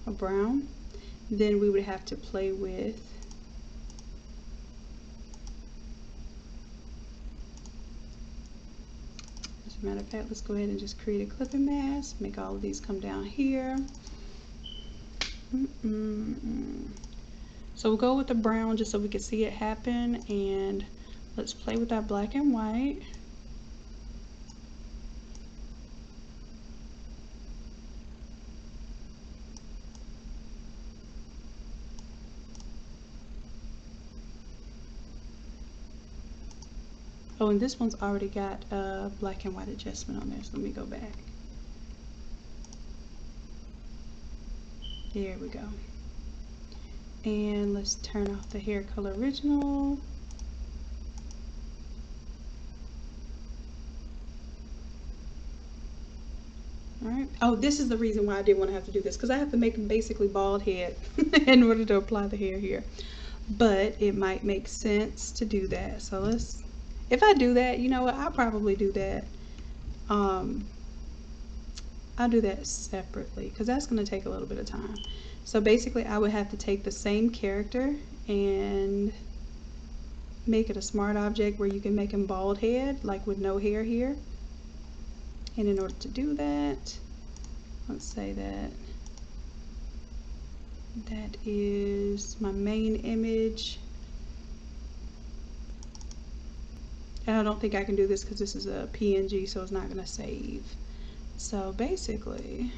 a brown. Then we would have to play with matter of fact, let's go ahead and just create a clipping mask, make all of these come down here. So we'll go with the brown just so we can see it happen, and let's play with that black and white. Oh, and this one's already got a black and white adjustment on there, so let me go back. There we go. And let's turn off the hair color original. Alright. Oh, this is the reason why I didn't want to have to do this, because I have to make a basically bald head in order to apply the hair here. But it might make sense to do that. So let's, if I do that, you know what, I'll probably do that. I'll do that separately, because that's going to take a little bit of time. So basically I would have to take the same character and make it a smart object where you can make him bald head, like with no hair here. And in order to do that, let's say that that is my main image. And I don't think I can do this because this is a PNG, so it's not going to save. So basically,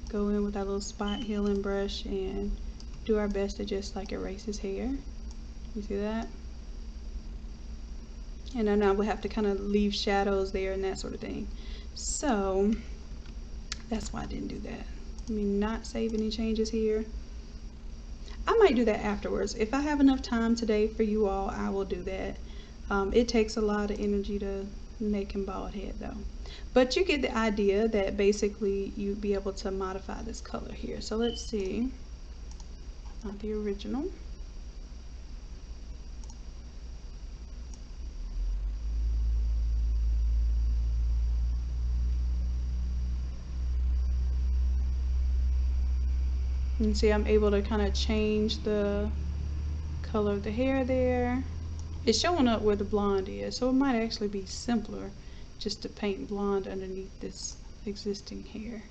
go in with that little spot healing brush and do our best to just like erase his hair. You see that? And then I would have to kind of leave shadows there and that sort of thing. So that's why I didn't do that. Let me not save any changes here. I might do that afterwards. If I have enough time today for you all, I will do that. It takes a lot of energy to make him bald head though. But you get the idea that basically you'd be able to modify this color here. So let's see. Not the original. And see, I'm able to kind of change the color of the hair there. It's showing up where the blonde is, so it might actually be simpler just to paint blonde underneath this existing hair.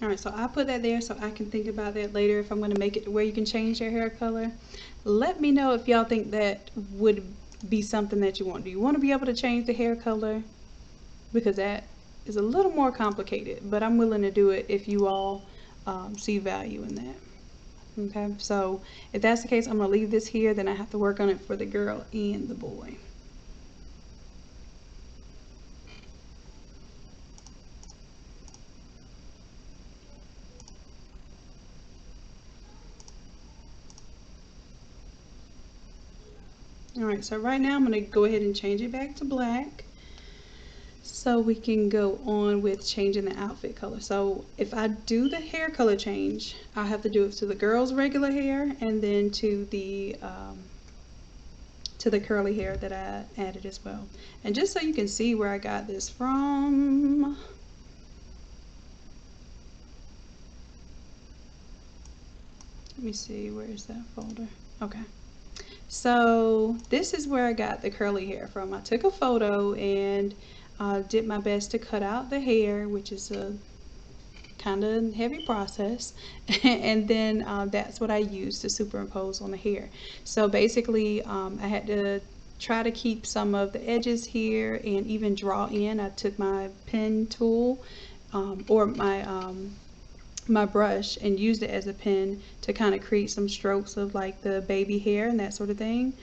Alright, so I put that there so I can think about that later if I'm going to make it to where you can change your hair color. Let me know if y'all think that would be something that you want. Do you want to be able to change the hair color? Because that is a little more complicated, but I'm willing to do it if you all see value in that. Okay, so if that's the case, I'm going to leave this here, then I have to work on it for the girl and the boy. Alright, so right now I'm going to go ahead and change it back to black so we can go on with changing the outfit color. So if I do the hair color change, I have to do it to the girl's regular hair and then to the curly hair that I added as well. And just so you can see where I got this from, let me see, where is that folder? Okay. So this is where I got the curly hair from. I took a photo and did my best to cut out the hair, which is a kind of heavy process, and then that's what I used to superimpose on the hair. So basically I had to try to keep some of the edges here and even draw in. I took my pen tool or my brush and used it as a pen to kind of create some strokes of like the baby hair and that sort of thing,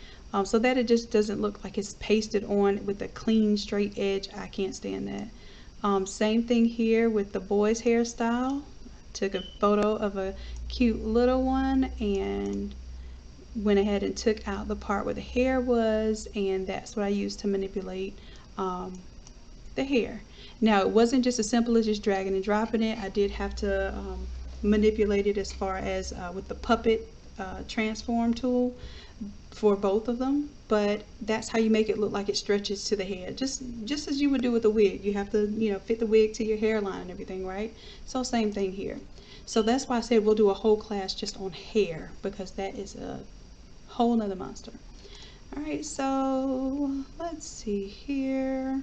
so that it just doesn't look like it's pasted on with a clean straight edge. I can't stand that. Same thing here with the boy's hairstyle. Took a photo of a cute little one and went ahead and took out the part where the hair was, and that's what I used to manipulate the hair. Now it wasn't just as simple as just dragging and dropping it. I did have to manipulate it as far as with the puppet transform tool for both of them, but that's how you make it look like it stretches to the head, just as you would do with a wig. You have to, you know, fit the wig to your hairline and everything, right? So same thing here. So that's why I said we'll do a whole class just on hair, because that is a whole nother monster. All right, so let's see here.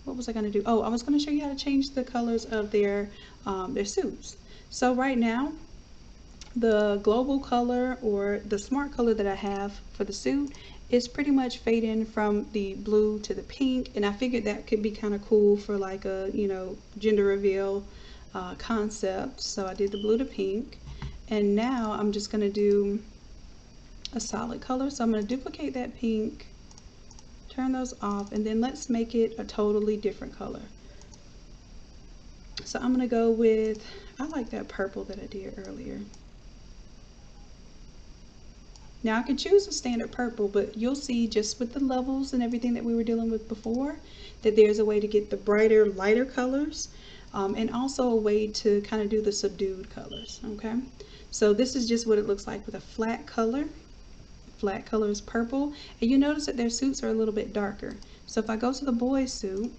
What was I going to do? Oh, I was going to show you how to change the colors of their suits. So right now, the global color or the smart color that I have for the suit is pretty much fading from the blue to the pink, and I figured that could be kind of cool for like a, you know, gender reveal concept. So I did the blue to pink, and now I'm just going to do a solid color. So I'm going to duplicate that pink, turn those off, and then let's make it a totally different color. So I'm going to go with, I like that purple that I did earlier. Now I could choose a standard purple, but you'll see just with the levels and everything that we were dealing with before that there's a way to get the brighter, lighter colors, and also a way to kind of do the subdued colors. Okay, so this is just what it looks like with a flat color. Flat color is purple, and you notice that their suits are a little bit darker. So if I go to the boy's suit,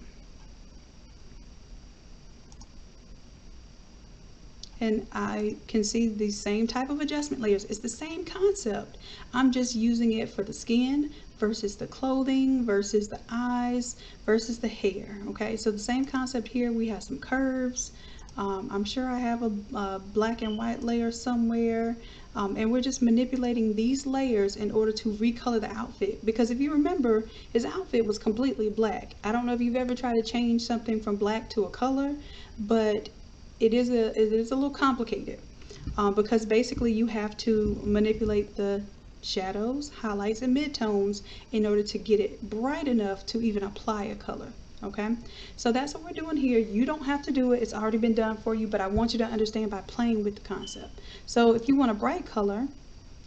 and I can see the same type of adjustment layers. It's the same concept. I'm just using it for the skin versus the clothing versus the eyes versus the hair. Okay, so the same concept here. We have some curves. I'm sure I have a black and white layer somewhere, and we're just manipulating these layers in order to recolor the outfit, because if you remember, his outfit was completely black. I don't know if you've ever tried to change something from black to a color, but it is a little complicated, because basically you have to manipulate the shadows, highlights, and midtones in order to get it bright enough to even apply a color. Okay, so that's what we're doing here. You don't have to do it, it's already been done for you, but I want you to understand by playing with the concept. So if you want a bright color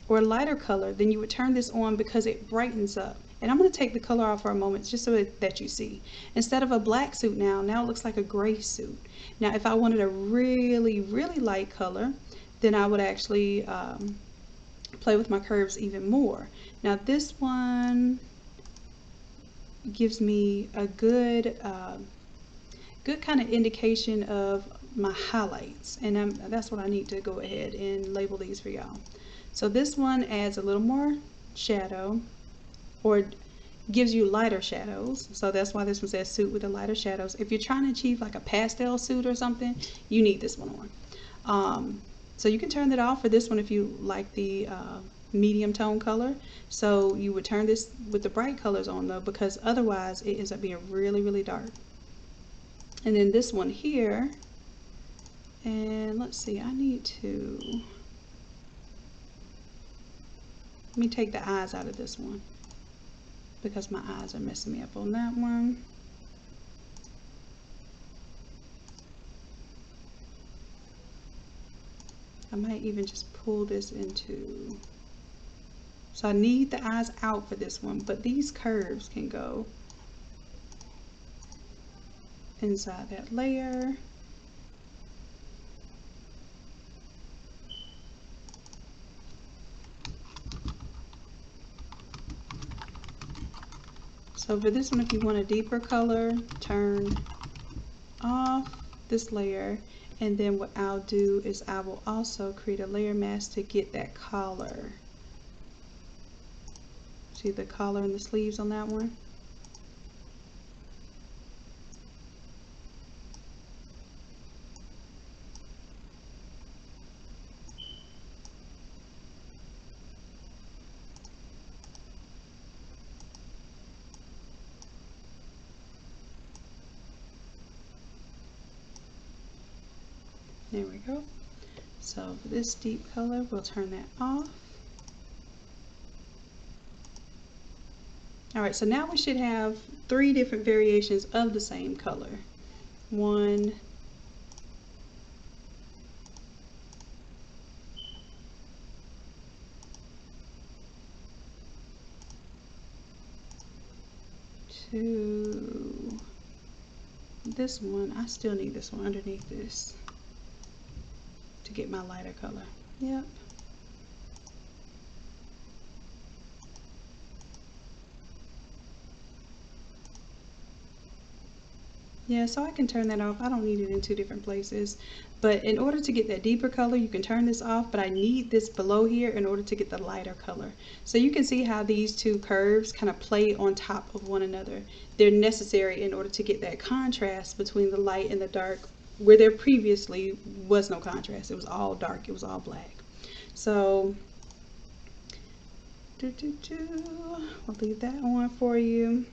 or a lighter color, then you would turn this on because it brightens up. And I'm going to take the color off for a moment just so that you see. Instead of a black suit now it looks like a gray suit. Now if I wanted a really, really light color, then I would actually play with my curves even more. Now this one gives me a good kind of indication of my highlights, and that's what I need to go ahead and label these for y'all. So this one adds a little more shadow, or gives you lighter shadows. So that's why this one says suit with the lighter shadows. If you're trying to achieve like a pastel suit or something, you need this one on. So you can turn that off for this one if you like the medium tone color. So you would turn this with the bright colors on though, because otherwise it ends up being really, really dark. And then this one here, and let's see, I need to, let me take the eyes out of this one because my eyes are messing me up on that one. I might even just pull this into, so I need the eyes out for this one, but these curves can go inside that layer. So for this one, if you want a deeper color, turn off this layer, and then what I'll do is I will also create a layer mask to get that collar. See the collar and the sleeves on that one? There we go. So for this deep color, we'll turn that off. All right, so now we should have 3 different variations of the same color. 1, 2, this one, I still need this one underneath this to get my lighter color. Yep. Yeah, so I can turn that off. I don't need it in 2 different places. But in order to get that deeper color, you can turn this off, but I need this below here in order to get the lighter color. So you can see how these 2 curves kind of play on top of one another. They're necessary in order to get that contrast between the light and the dark, where there previously was no contrast. It was all dark, it was all black. So, I'll leave that on for you.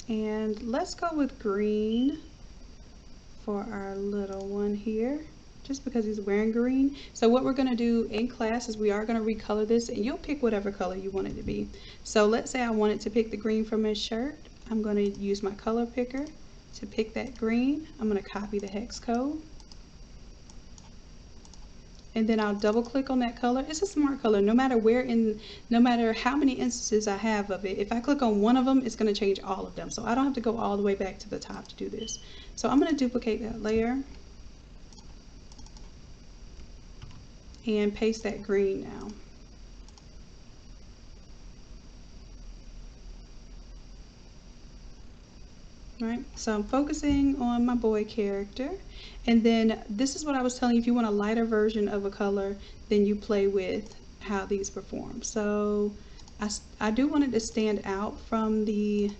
And let's go with green for our little one here, just because he's wearing green. So what we're going to do in class is we are going to recolor this, and you'll pick whatever color you want it to be. So let's say I wanted to pick the green from his shirt. I'm going to use my color picker to pick that green. I'm going to copy the hex code. And then I'll double click on that color. It's a smart color, no matter where no matter how many instances I have of it. If I click on one of them, it's going to change all of them. So I don't have to go all the way back to the top to do this. So I'm going to duplicate that layer and paste that green now. Right, so I'm focusing on my boy character, and then this is what I was telling you, if you want a lighter version of a color, then you play with how these perform. So I do want it to stand out from the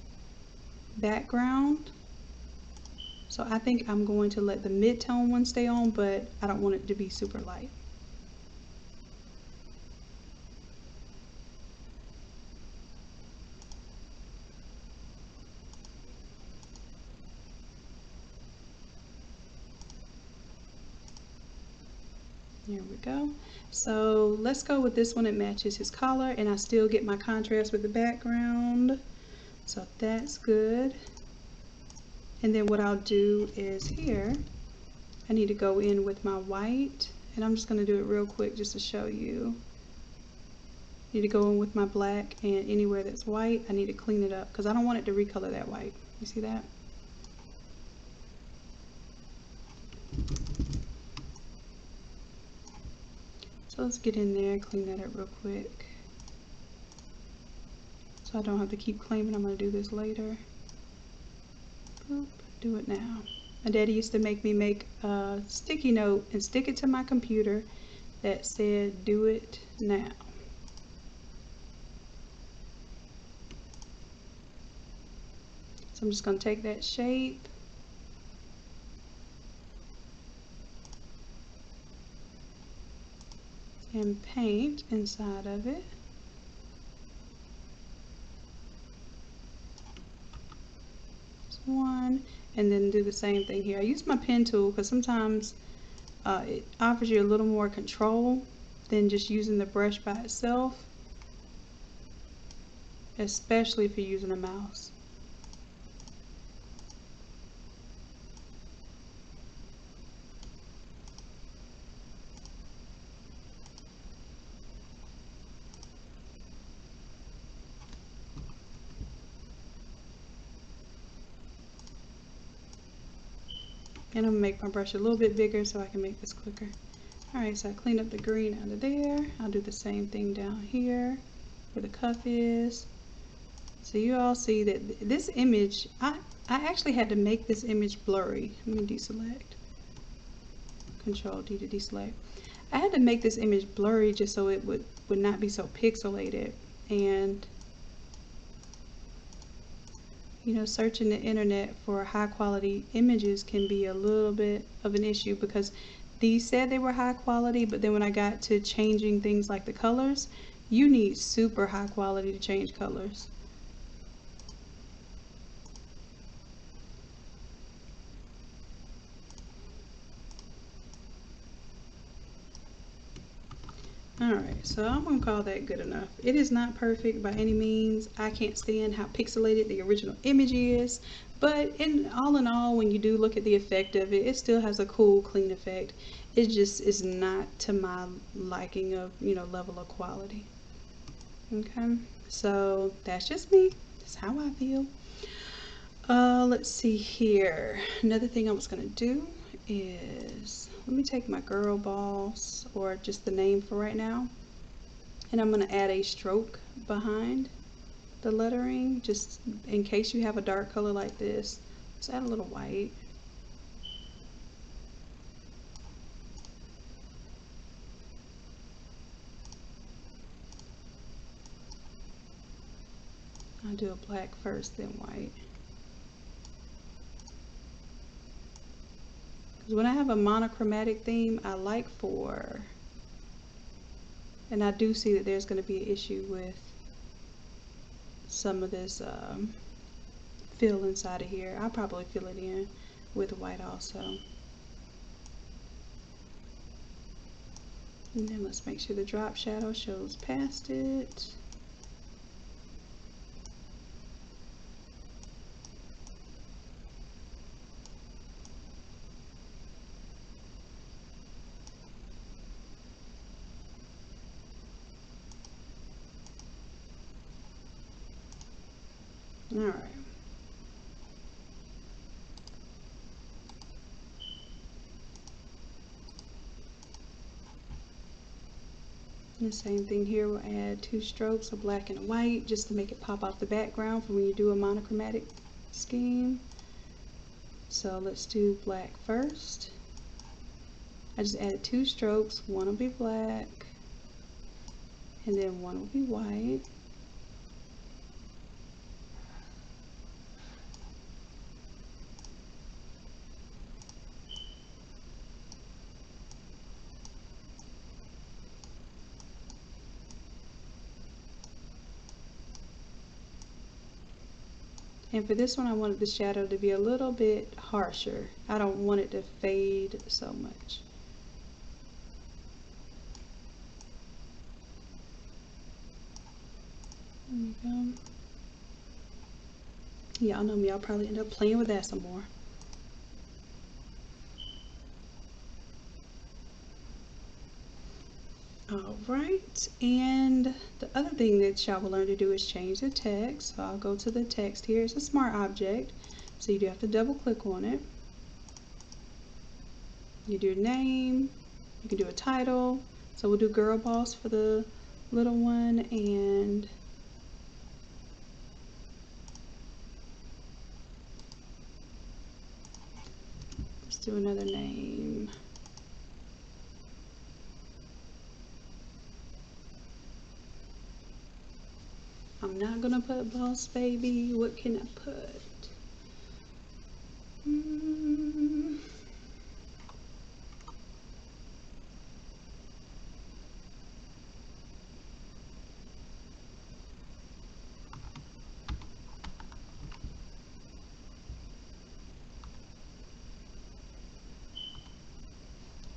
background, so I think I'm going to let the mid-tone one stay on, but I don't want it to be super light. There we go. So let's go with this one. It matches his collar, and I still get my contrast with the background. So that's good. And then what I'll do is here, I need to go in with my white, and I'm just going to do it real quick just to show you. I need to go in with my black, and anywhere that's white, I need to clean it up because I don't want it to recolor that white. You see that? So let's get in there and clean that up real quick, so I don't have to keep claiming I'm going to do this later. Boop, do it now. My daddy used to make me make a sticky note and stick it to my computer that said do it now. So I'm just going to take that shape and paint inside of it. One, and then do the same thing here. I use my pen tool because sometimes it offers you a little more control than just using the brush by itself, especially if you're using a mouse. And I'm going to make my brush a little bit bigger so I can make this quicker. Alright, so I clean up the green out of there. I'll do the same thing down here where the cuff is. So you all see that this image, I actually had to make this image blurry. Let me deselect. Control D to deselect. I had to make this image blurry just so it would not be so pixelated. And you know, searching the internet for high quality images can be a little bit of an issue because these said they were high quality, but then when I got to changing things like the colors, you need super high quality to change colors. Alright, so I'm going to call that good enough. It is not perfect by any means. I can't stand how pixelated the original image is, but in all, when you do look at the effect of it, it still has a cool, clean effect. It just is not to my liking of, you know, level of quality. Okay, so that's just me. That's how I feel. Let's see here. Another thing I was going to do is, let me take my girl boss, or just the name for right now, and I'm going to add a stroke behind the lettering, just in case you have a dark color like this. Let's add a little white. I'll do a black first, then white. Because when I have a monochromatic theme, I like for, and I do see that there's going to be an issue with some of this fill inside of here. I'll probably fill it in with white also. And then let's make sure the drop shadow shows past it. Alright. The same thing here, we'll add 2 strokes of black and white just to make it pop off the background for when you do a monochromatic scheme. So let's do black first. I just added 2 strokes, one will be black and then one will be white. And for this one, I wanted the shadow to be a little bit harsher. I don't want it to fade so much. There we go. Y'all know me, I'll probably end up playing with that some more. Alright, and the other thing that y'all will learn to do is change the text. So I'll go to the text here. It's a smart object, so you do have to double click on it. You do name, you can do a title. So we'll do girl boss for the little one, and let's do another name. I'm not gonna put Boss Baby. What can I put?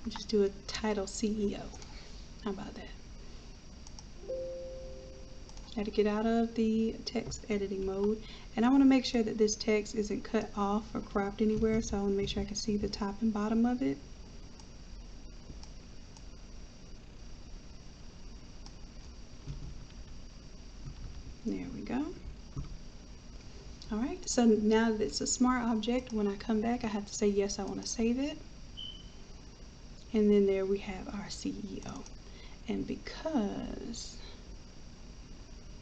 Just do a title CEO. How about that? Got to get out of the text editing mode, and I want to make sure that this text isn't cut off or cropped anywhere, so I want to make sure I can see the top and bottom of it. There we go. Alright, so now that it's a smart object, when I come back I have to say yes, I want to save it. And then there we have our CEO. And because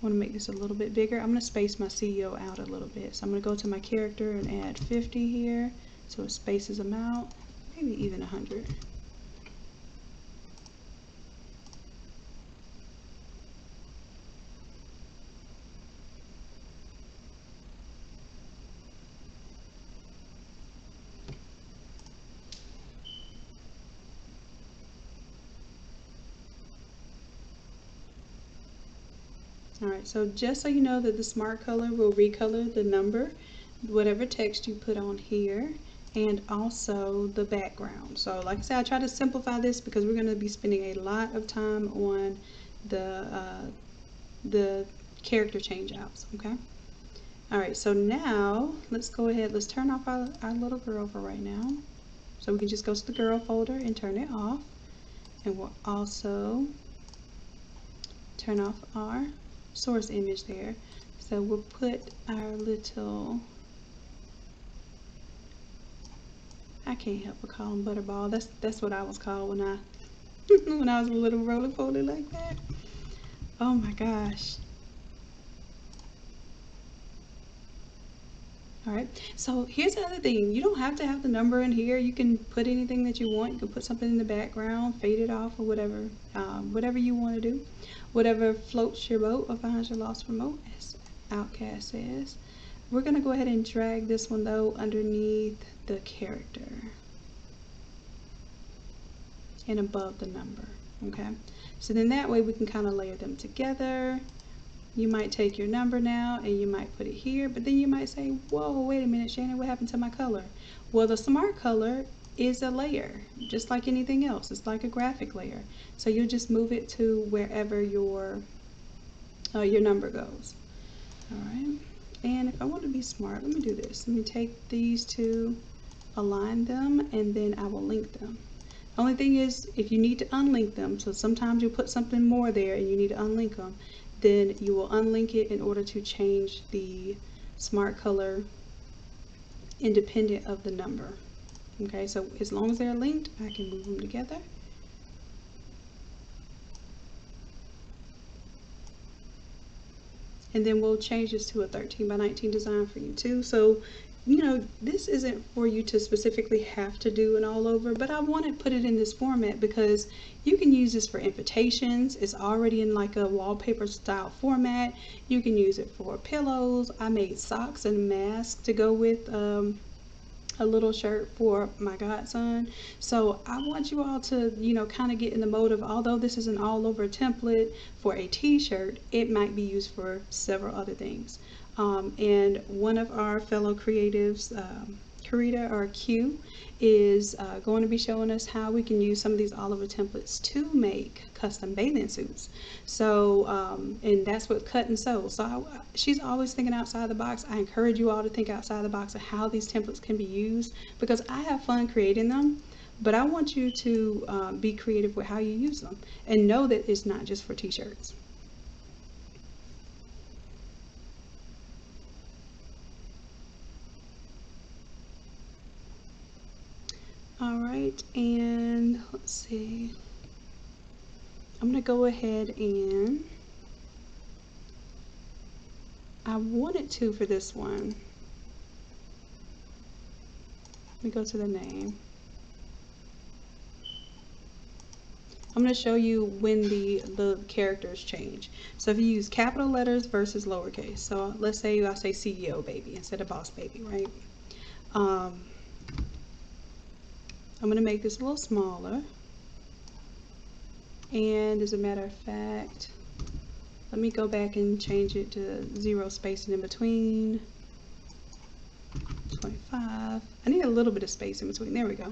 I want to make this a little bit bigger, I'm going to space my CEO out a little bit. So I'm going to go to my character and add 50 here, so it spaces them out, maybe even 100. Alright, so just so you know that the smart color will recolor the number, whatever text you put on here, and also the background. So like I said, I try to simplify this because we're going to be spending a lot of time on the character change outs, okay? Alright, so now let's go ahead, let's turn off our little girl for right now. So we can just go to the girl folder and turn it off. And we'll also turn off our source image there. So we'll put our little, I can't help but call him Butterball. That's what I was called when I when I was a little roly-poly like that. Oh my gosh. Alright, so here's the other thing. You don't have to have the number in here. You can put anything that you want. You can put something in the background, fade it off, or whatever, whatever you want to do. Whatever floats your boat or finds your lost remote, as Outcast says. We're going to go ahead and drag this one, though, underneath the character and above the number, okay? So then that way we can kind of layer them together. You might take your number now and you might put it here, but then you might say, whoa, wait a minute, Shannon, what happened to my color? Well, the smart color is a layer, just like anything else. It's like a graphic layer. So you'll just move it to wherever your number goes. All right. And if I want to be smart, let me do this. Let me take these two, align them, and then I will link them. The only thing is, if you need to unlink them, so sometimes you'll put something more there and you need to unlink them, then you will unlink it in order to change the smart color independent of the number. Okay, so as long as they're linked, I can move them together. And then we'll change this to a 13 by 19 design for you too. So, you know, this isn't for you to specifically have to do an all over, but I want to put it in this format because you can use this for invitations. It's already in like a wallpaper style format. You can use it for pillows. I made socks and a mask to go with a little shirt for my godson. So I want you all to, you know, kind of get in the mode of, although this is an all over template for a t-shirt, it might be used for several other things. And one of our fellow creatives, Karita or Q, is going to be showing us how we can use some of these all over templates to make custom bathing suits. So and that's what cut and sew. So she's always thinking outside the box. I encourage you all to think outside the box of how these templates can be used, because I have fun creating them, but I want you to be creative with how you use them and know that it's not just for t-shirts. All right, and let's see. I'm going to go ahead and I wanted to for this one. Let me go to the name. I'm going to show you when the characters change. So if you use capital letters versus lowercase. So let's say I say CEO baby instead of boss baby, right? I'm going to make this a little smaller. And as a matter of fact, let me go back and change it to 0 spacing in between. 25. I need a little bit of space in between. There we go.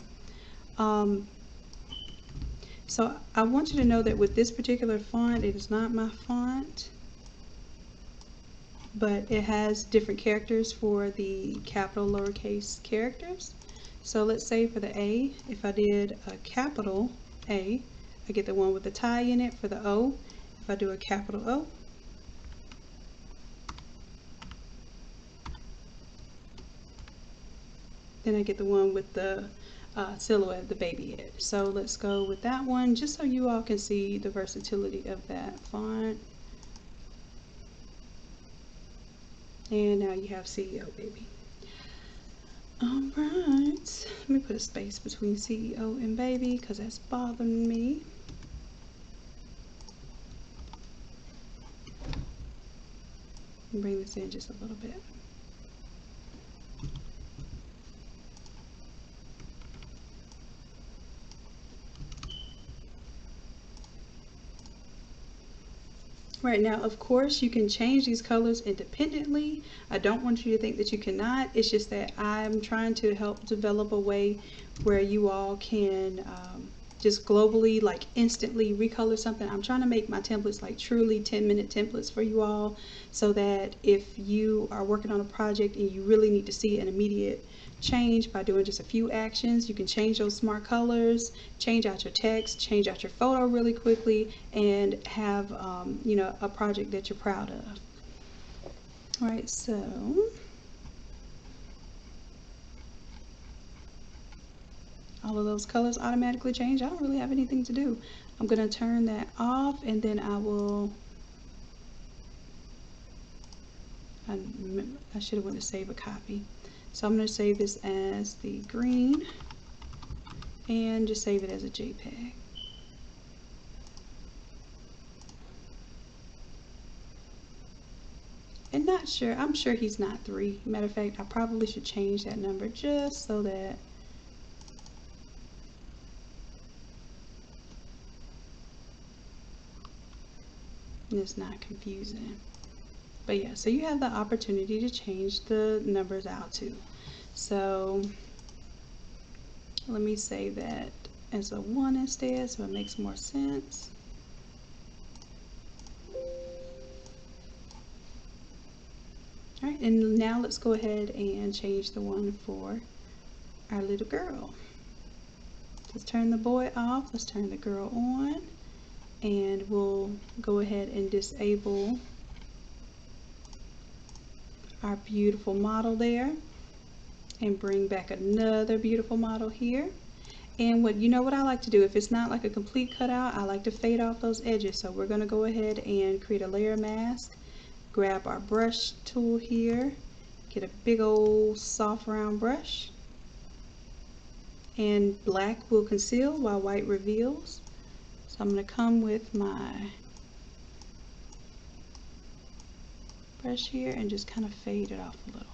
So I want you to know that with this particular font, it is not my font, but it has different characters for the capital lowercase characters. So let's say for the A, if I did a capital A, I get the one with the tie in it. For the O, if I do a capital O, then I get the one with the silhouette of the baby head. So let's go with that one, just so you all can see the versatility of that font. And now you have CEO baby. Alright, let me put a space between CEO and baby because that's bothering me. Bring this in just a little bit. Right now, of course, you can change these colors independently. I don't want you to think that you cannot. It's just that I'm trying to help develop a way where you all can just globally, like instantly recolor something. I'm trying to make my templates like truly 10-minute templates for you all, so that if you are working on a project and you really need to see an immediate change by doing just a few actions, you can change those smart colors, change out your text, change out your photo really quickly, and have you know, a project that you're proud of. All right, so all of those colors automatically change. I don't really have anything to do. I'm going to turn that off, and then I should have went to save a copy. So I'm going to save this as the green and just save it as a JPEG. And not sure, I'm sure he's not 3. Matter of fact, I probably should change that number just so that it's not confusing. But yeah, so you have the opportunity to change the numbers out too. So let me save that as a 1 instead, so it makes more sense. All right, and now let's go ahead and change the one for our little girl. Let's turn the boy off, let's turn the girl on, and we'll go ahead and disable our beautiful model there and bring back another beautiful model here. And what I like to do, if it's not like a complete cutout, I like to fade off those edges. So we're going to go ahead and create a layer mask, grab our brush tool here, get a big old soft round brush, and black will conceal while white reveals. So I'm going to come with my brush here and just kind of fade it off a little.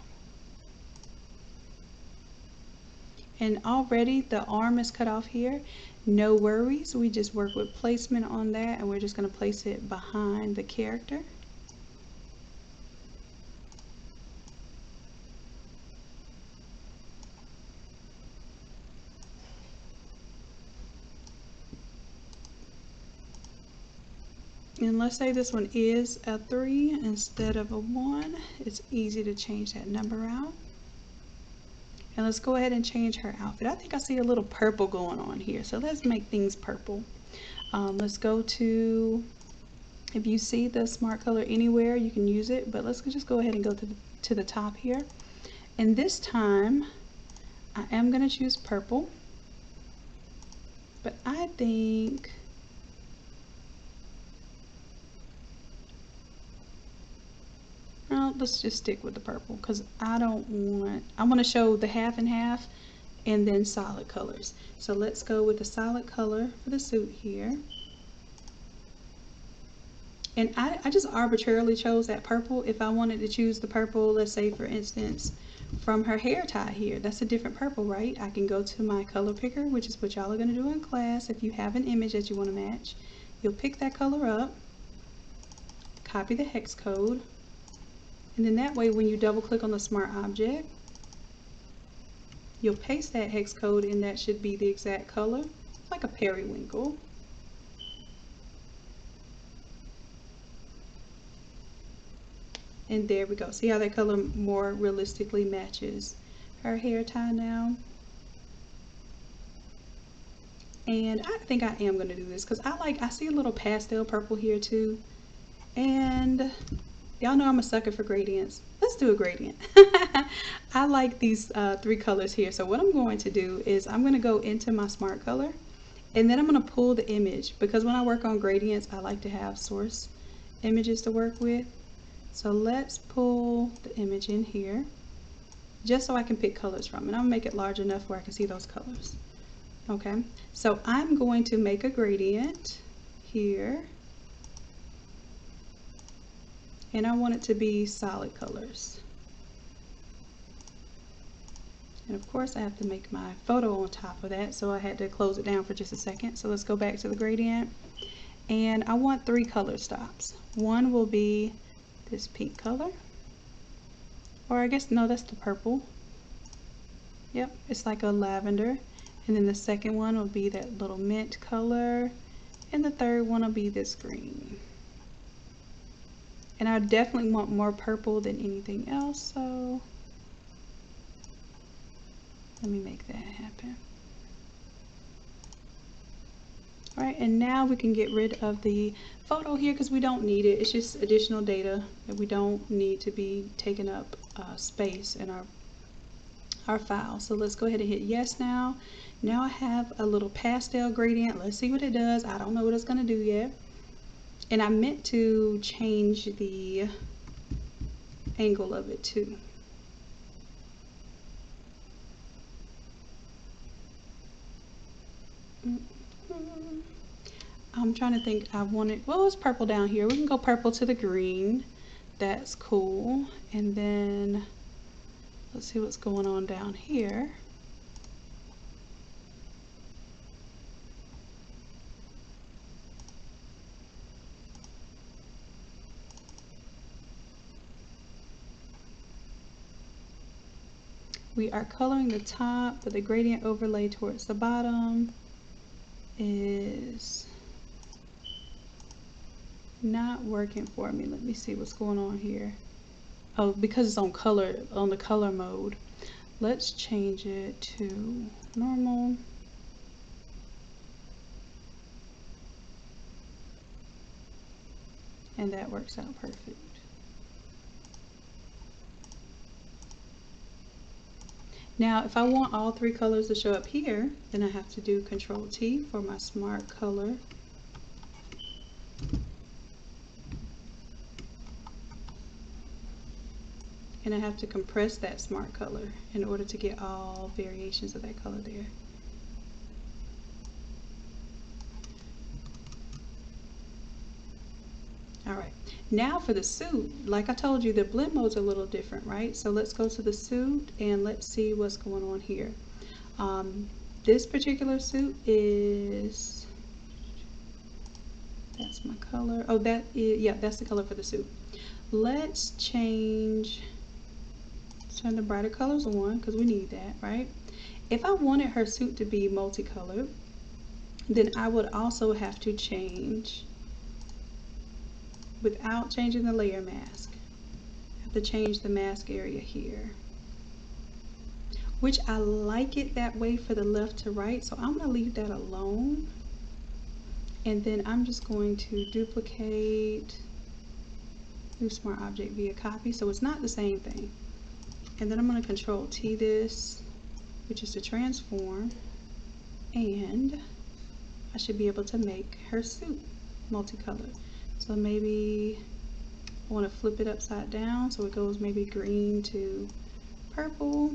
And already the arm is cut off here. No worries, we just work with placement on that, and we're just going to place it behind the character. And let's say this one is a 3 instead of a 1. It's easy to change that number out. And let's go ahead and change her outfit. I think I see a little purple going on here, so let's make things purple. Let's go to, if you see the smart color anywhere, you can use it, but let's just go ahead and go to the top here. And this time, I am going to choose purple, but I think let's just stick with the purple, because I want to show the half and half, and then solid colors. So let's go with the solid color for the suit here. And I just arbitrarily chose that purple. If I wanted to choose the purple, let's say for instance, from her hair tie here, that's a different purple, right? I can go to my color picker, which is what y'all are gonna do in class. If you have an image that you wanna match, you'll pick that color up, copy the hex code, and then that way when you double click on the smart object, you'll paste that hex code and that should be the exact color, like a periwinkle. And there we go. See how that color more realistically matches her hair tie now? And I think I am going to do this because I see a little pastel purple here too. And y'all know I'm a sucker for gradients. Let's do a gradient. I like these 3 colors here. So what I'm going to do is I'm going to go into my smart color and then I'm going to pull the image, because when I work on gradients, I like to have source images to work with. So let's pull the image in here just so I can pick colors from it. I'm gonna make it large enough where I can see those colors. Okay, so I'm going to make a gradient here and I want it to be solid colors. And of course I have to make my photo on top of that, so I had to close it down for just a second. So let's go back to the gradient, and I want 3 color stops. One will be this pink color, or I guess no, that's the purple. Yep, it's like a lavender. And then the second one will be that little mint color, and the third one will be this green. And I definitely want more purple than anything else, so let me make that happen. Alright, and now we can get rid of the photo here because we don't need it. It's just additional data that we don't need to be taking up space in our file. So let's go ahead and hit yes now. Now I have a little pastel gradient. Let's see what it does. I don't know what it's going to do yet. And I meant to change the angle of it too. I'm trying to think. I wanted, well, it's purple down here. We can go purple to the green. That's cool. And then let's see what's going on down here. We are coloring the top, but the gradient overlay towards the bottom is not working for me. Let me see what's going on here. Oh, because it's on color, on the color mode. Let's change it to normal. And that works out perfect. Now, if I want all 3 colors to show up here, then I have to do Control T for my smart color. And I have to compress that smart color in order to get all variations of that color there. Alright, now for the suit, like I told you, the blend mode's a little different, right? So let's go to the suit and let's see what's going on here. This particular suit is, that's my color. Oh, that is, yeah, that's the color for the suit. Let's change, turn the brighter colors on because we need that, right? If I wanted her suit to be multicolored, then I would also have to change, without changing the layer mask, I have to change the mask area here, which I like it that way for the left to right, so I'm going to leave that alone. And then I'm just going to duplicate, do smart object via copy, so it's not the same thing. And then I'm going to Control T this, which is to transform, and I should be able to make her suit multicolored. So maybe I want to flip it upside down so it goes maybe green to purple.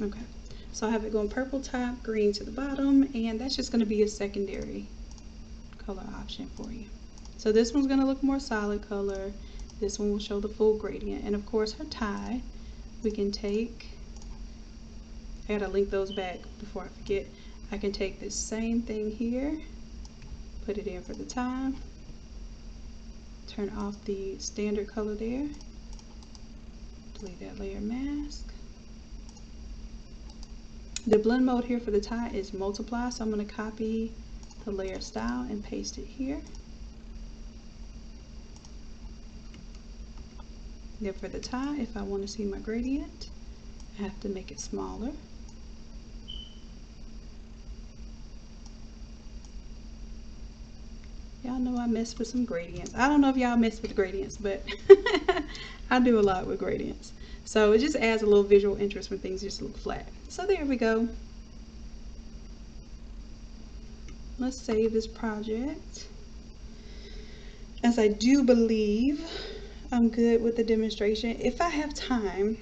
Okay, so I have it going purple top, green to the bottom, and that's just going to be a secondary color option for you. So this one's going to look more solid color. This one will show the full gradient. And of course her tie, we can take, I gotta link those back before I forget. I can take this same thing here, put it in for the tie, turn off the standard color there, delete that layer mask. The blend mode here for the tie is multiply, so I'm going to copy the layer style and paste it here. Then for the tie, if I want to see my gradient, I have to make it smaller. Y'all know I mess with some gradients. I don't know if y'all mess with gradients, but I do a lot with gradients. So it just adds a little visual interest when things just look flat. So there we go. Let's save this project. As I do believe I'm good with the demonstration. If I have time,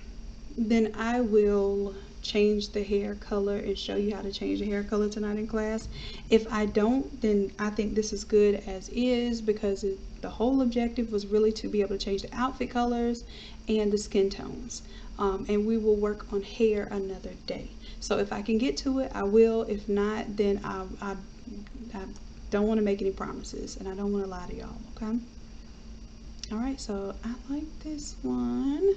then I will change the hair color and show you how to change the hair color tonight in class. If I don't, then I think this is good as is, because the whole objective was really to be able to change the outfit colors and the skin tones. And we will work on hair another day. So if I can get to it, I will. If not, then I don't want to make any promises, and I don't want to lie to y'all, okay? Alright, so I like this one.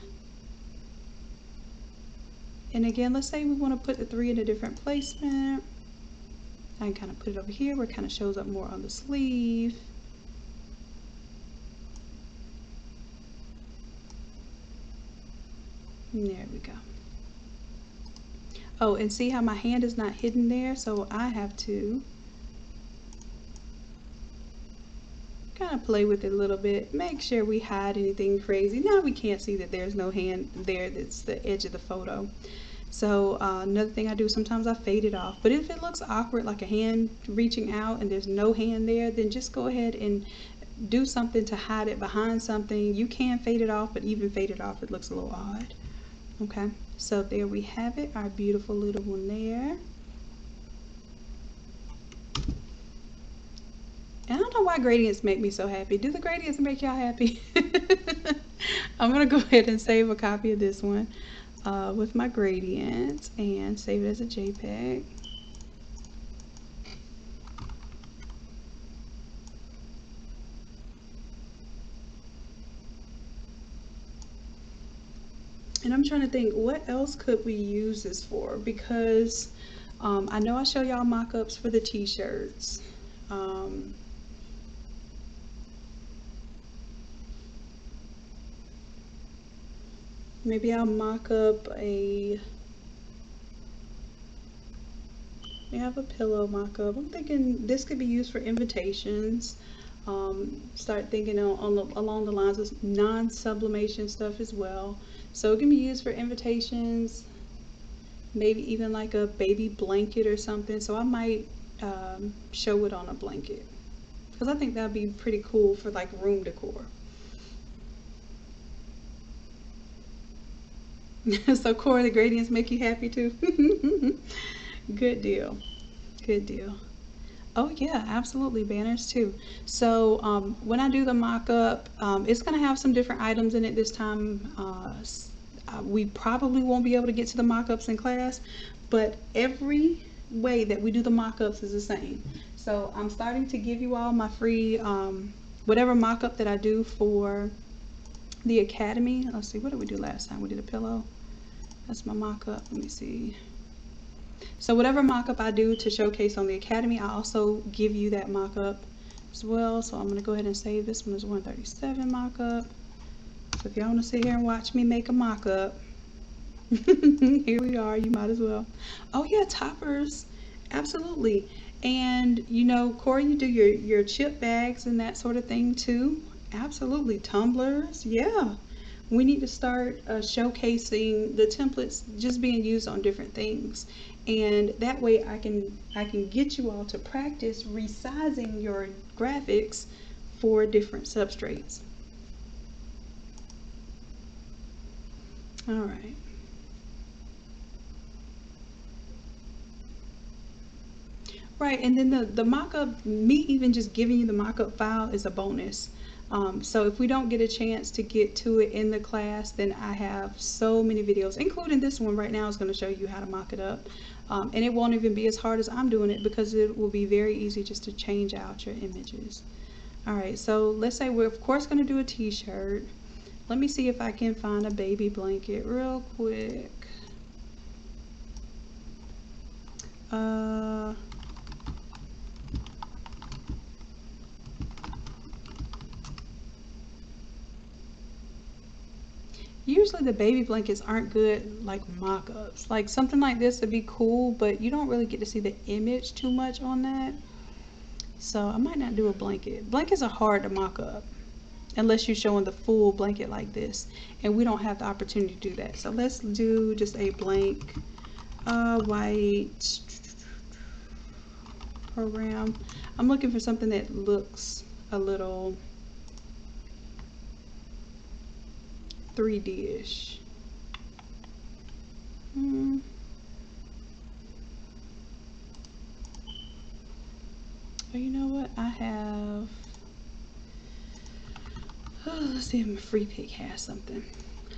And again, let's say we want to put the 3 in a different placement. I can kind of put it over here where it kind of shows up more on the sleeve. And there we go. Oh, and see how my hand is not hidden there? So I have to kind of play with it a little bit, make sure we hide anything crazy. Now we can't see that there's no hand there, that's the edge of the photo. So another thing I do, sometimes I fade it off, but if it looks awkward, like a hand reaching out and there's no hand there, then just go ahead and do something to hide it behind something. You can fade it off, but even fade it off, it looks a little odd. Okay, so there we have it, our beautiful little one there. And I don't know why gradients make me so happy. Do the gradients make y'all happy? I'm going to go ahead and save a copy of this one with my gradients and save it as a JPEG. And I'm trying to think, what else could we use this for? Because I know I show y'all mock-ups for the t-shirts. Maybe I'll mock up we have a pillow mock-up. I'm thinking this could be used for invitations. Start thinking along the lines of non-sublimation stuff as well. So it can be used for invitations, maybe even like a baby blanket or something. So I might show it on a blanket, because I think that'd be pretty cool for like room decor. So Cora, the gradients make you happy too? Good deal. Good deal. Oh yeah, absolutely, banners too. So when I do the mock-up, it's going to have some different items in it this time. We probably won't be able to get to the mock-ups in class, but every way that we do the mock-ups is the same. So I'm starting to give you all my free, whatever mock-up that I do for the Academy. Let's see, what did we do last time? We did a pillow. That's my mock-up. Let me see. So whatever mock-up I do to showcase on the Academy, I also give you that mock-up as well. So I'm going to go ahead and save this one as 137 mock-up. So if y'all want to sit here and watch me make a mock-up, here we are. You might as well. Oh yeah, toppers. Absolutely. And you know, Corey, you do your chip bags and that sort of thing too. Absolutely. Tumblers. Yeah. We need to start showcasing the templates just being used on different things. And that way I can get you all to practice resizing your graphics for different substrates. All right. Right, and then the mock-up, me even just giving you the mock-up file is a bonus. So if we don't get a chance to get to it in the class, then I have so many videos, including this one right now is going to show you how to mock it up. And it won't even be as hard as I'm doing it because it will be very easy just to change out your images. All right, so let's say we're of course going to do a t-shirt. Let me see if I can find a baby blanket real quick. Usually the baby blankets aren't good like mock-ups. Like something like this would be cool, but you don't really get to see the image too much on that. So I might not do a blanket. Blankets are hard to mock up unless you're showing the full blanket like this, and we don't have the opportunity to do that. So let's do just a blank white program. I'm looking for something that looks a little 3D-ish. Oh, you know what? I have. Oh, let's see if my free pick has something.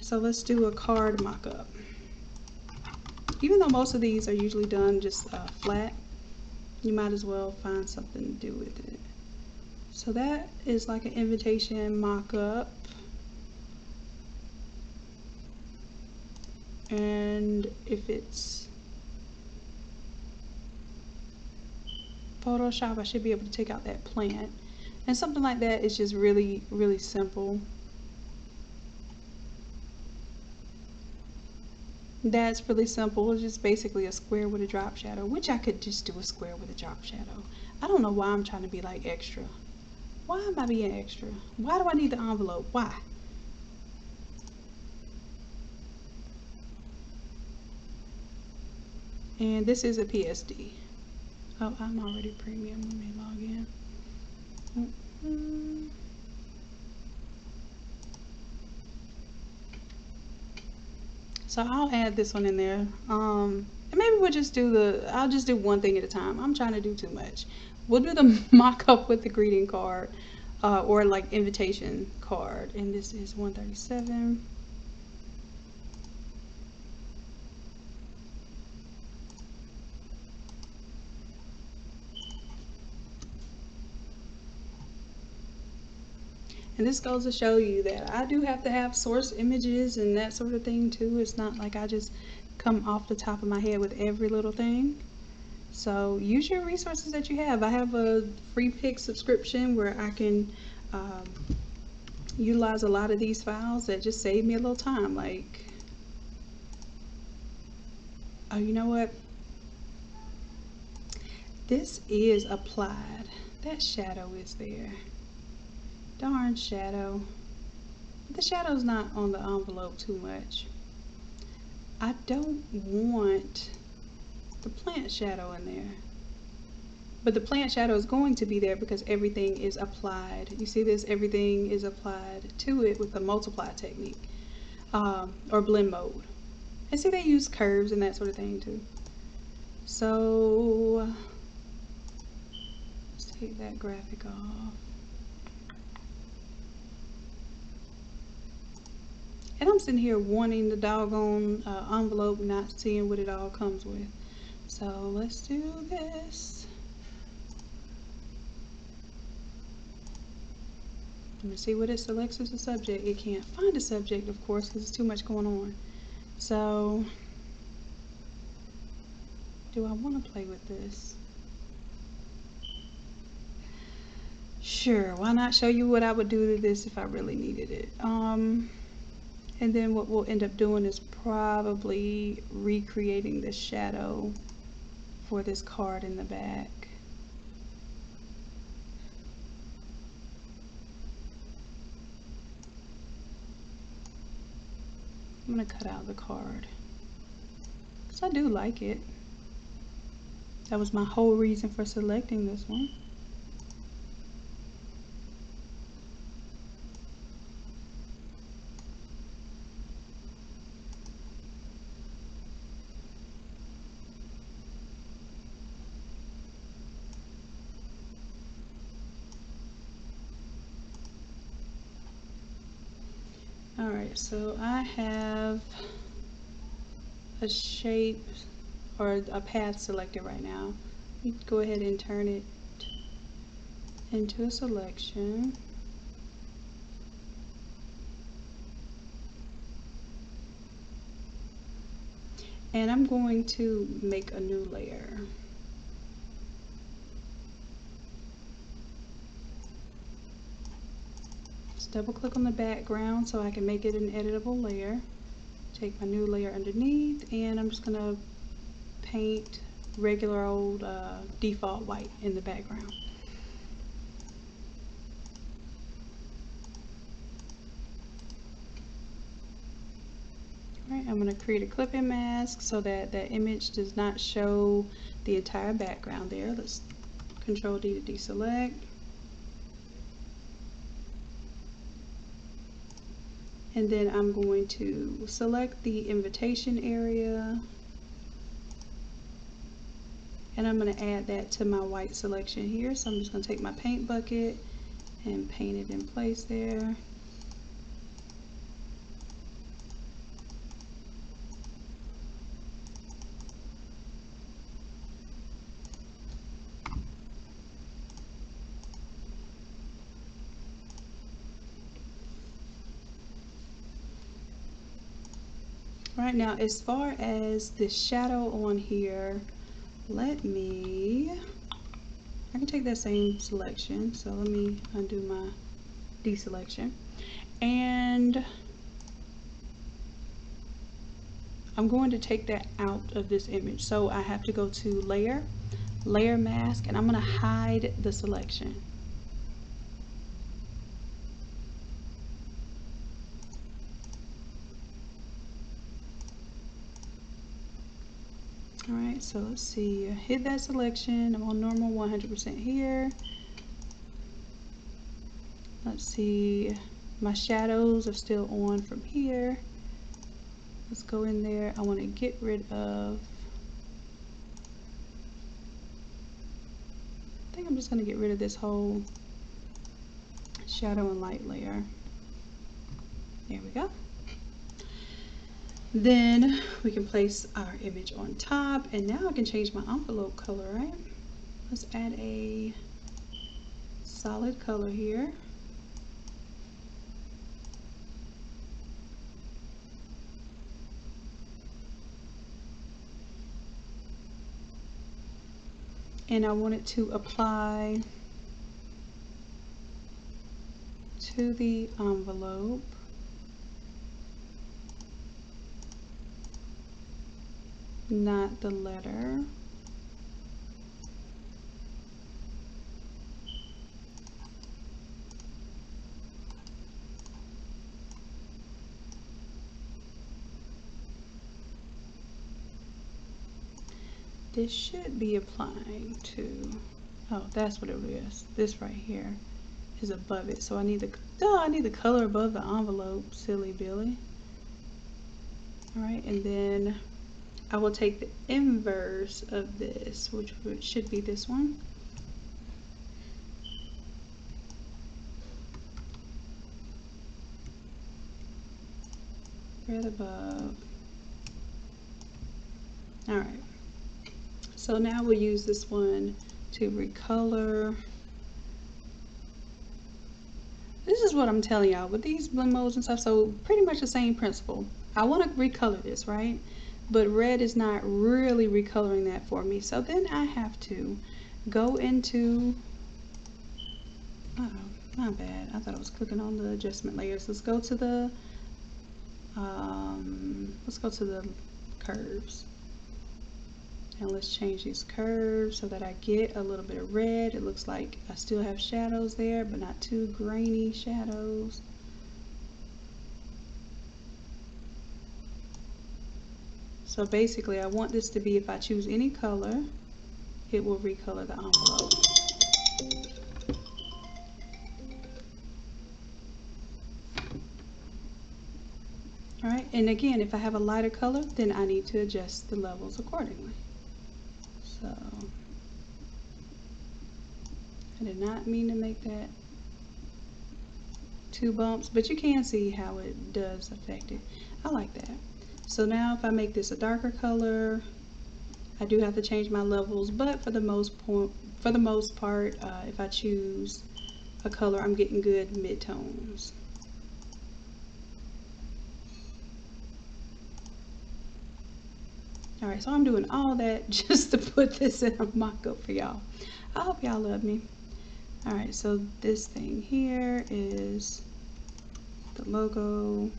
So let's do a card mock-up. Even though most of these are usually done just flat, you might as well find something to do with it. So that is like an invitation mock-up. And if it's Photoshop, I should be able to take out that plant. And something like that is just really, really simple. That's really simple. It's just basically a square with a drop shadow, which I could just do a square with a drop shadow. I don't know why I'm trying to be like extra. Why am I being extra? Why do I need the envelope? Why? And this is a PSD. Oh, I'm already premium. Let me log in. So I'll add this one in there. And maybe we'll just do I'll just do one thing at a time. I'm trying to do too much. We'll do the mock-up with the greeting card, or like invitation card. And this is 137. And this goes to show you that I do have to have source images and that sort of thing too. It's not like I just come off the top of my head with every little thing. So use your resources that you have. I have a free pick subscription where I can utilize a lot of these files that just save me a little time. Like, oh, you know what? This is applied. That shadow is there. Darn shadow. The shadow's not on the envelope too much. I don't want the plant shadow in there. But the plant shadow is going to be there because everything is applied. You see this? Everything is applied to it with the multiply technique, or blend mode. And see, they use curves and that sort of thing too. So let's take that graphic off. And I'm sitting here wanting the doggone envelope, not seeing what it all comes with. So let's do this. Let me see what it selects as a subject. It can't find a subject, of course, because there's too much going on. So, do I want to play with this? Sure, why not show you what I would do to this if I really needed it. And then what we'll end up doing is probably recreating the shadow for this card in the back. I'm going to cut out the card because I do like it. That was my whole reason for selecting this one. Alright, so I have a shape or a path selected right now. You go ahead and turn it into a selection. And I'm going to make a new layer. Just double click on the background so I can make it an editable layer. Take my new layer underneath, and I'm just gonna paint regular old default white in the background. Alright, I'm going to create a clipping mask so that that image does not show the entire background there. Let's Control D to deselect. And then I'm going to select the invitation area. And I'm going to add that to my white selection here. So I'm just going to take my paint bucket and paint it in place there. Right now, as far as the shadow on here, I can take that same selection, so let me undo my deselection, and I'm going to take that out of this image. So I have to go to layer, layer mask, and I'm going to hide the selection. Alright, so let's see, hit that selection. I'm on normal 100% here. Let's see, my shadows are still on from here. Let's go in there. I want to get rid of, I think I'm just going to get rid of this whole shadow and light layer. There we go. Then we can place our image on top, and now I can change my envelope color, right? Let's add a solid color here. And I want it to apply to the envelope. Not the letter. This should be applying to, oh, that's what it is. This right here is above it. So I need the color above the envelope, silly Billy. All right, and then I will take the inverse of this, which should be this one. Right above. All right. So now we'll use this one to recolor. This is what I'm telling y'all with these blend modes and stuff. So pretty much the same principle. I want to recolor this, right? But red is not really recoloring that for me. So then I have to go into, my bad. I thought I was clicking on the adjustment layers. Let's go to the curves. And let's change these curves so that I get a little bit of red. It looks like I still have shadows there, but not too grainy shadows. So basically I want this to be, if I choose any color, it will recolor the envelope. Alright, and again, if I have a lighter color, then I need to adjust the levels accordingly. So, I did not mean to make that two bumps, but you can see how it does affect it. I like that. So now if I make this a darker color, I do have to change my levels, but for the most part, if I choose a color, I'm getting good midtones. Alright, so I'm doing all that just to put this in a mock-up for y'all. I hope y'all love me. Alright, so this thing here is the logo.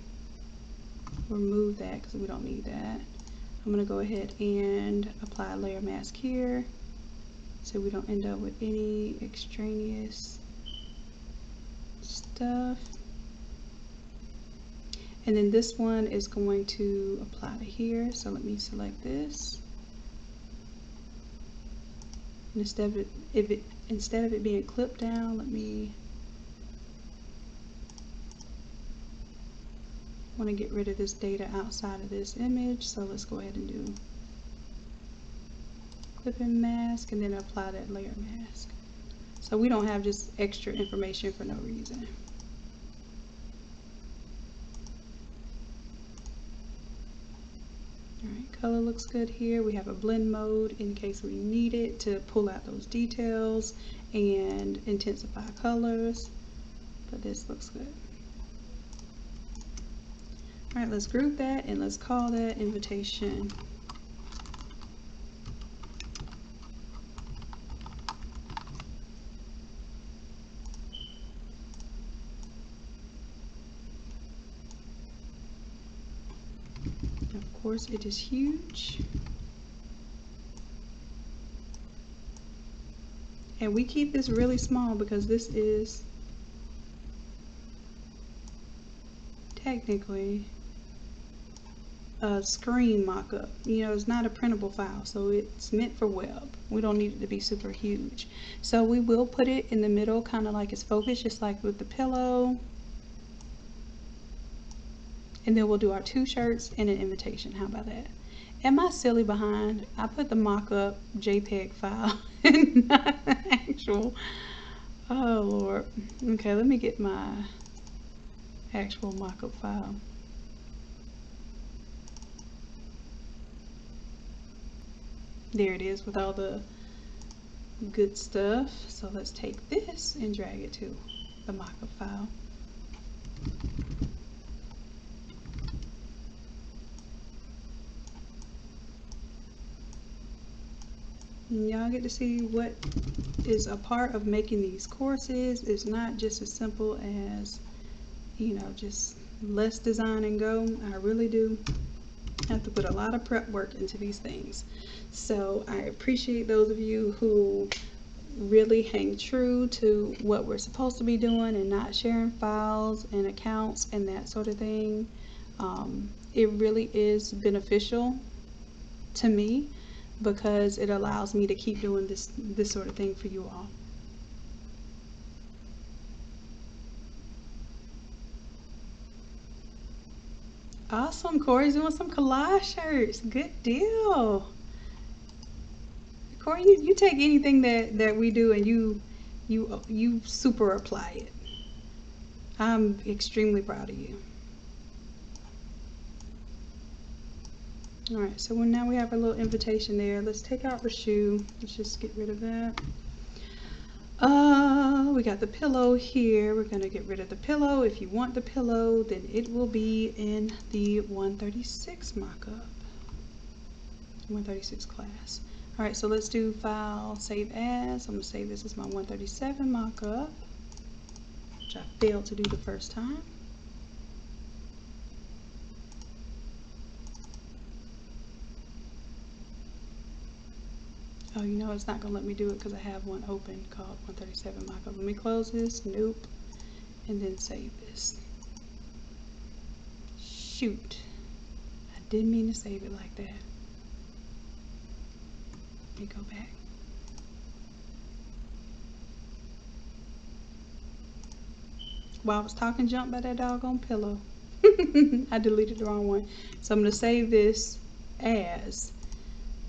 Remove that because we don't need that. I'm going to go ahead and apply a layer mask here so we don't end up with any extraneous stuff. And then this one is going to apply to here, so let me select this. And instead of it being clipped down, let me want to get rid of this data outside of this image, so let's go ahead and do clipping mask and then apply that layer mask. So we don't have just extra information for no reason. Alright, color looks good here. We have a blend mode in case we need it to pull out those details and intensify colors, but this looks good. Alright, let's group that and let's call that invitation. Of course, it is huge. And we keep this really small because this is technically a screen mock-up. You know, it's not a printable file, so it's meant for web. We don't need it to be super huge. So we will put it in the middle, kind of like it's focused, just like with the pillow. And then we'll do our two shirts and an invitation. How about that? Am I silly behind? I put the mock-up JPEG file and not the actual. Oh Lord. Okay, let me get my actual mock-up file. There it is with all the good stuff. So let's take this and drag it to the mock-up file. And y'all get to see what is a part of making these courses. It's not just as simple as, you know, just let's design and go. I really do have to put a lot of prep work into these things. So I appreciate those of you who really hang true to what we're supposed to be doing and not sharing files and accounts and that sort of thing. It really is beneficial to me because it allows me to keep doing this sort of thing for you all. Awesome, Corey's doing some collage shirts. Good deal. Corey, you take anything that we do and you super apply it. I'm extremely proud of you. Alright, so now we have a little invitation there. Let's take out the shoe. Let's just get rid of that. We got the pillow here. We're going to get rid of the pillow. If you want the pillow, then it will be in the 136 mock-up. 136 class. Alright, so let's do file, save as. I'm going to save this as my 137 mock-up, which I failed to do the first time. Oh, you know, it's not going to let me do it because I have one open called 137 Mockup. Let me close this. Nope. And then save this. Shoot. I didn't mean to save it like that. Let me go back. While I was talking junk by that doggone pillow. I deleted the wrong one. So I'm going to save this as.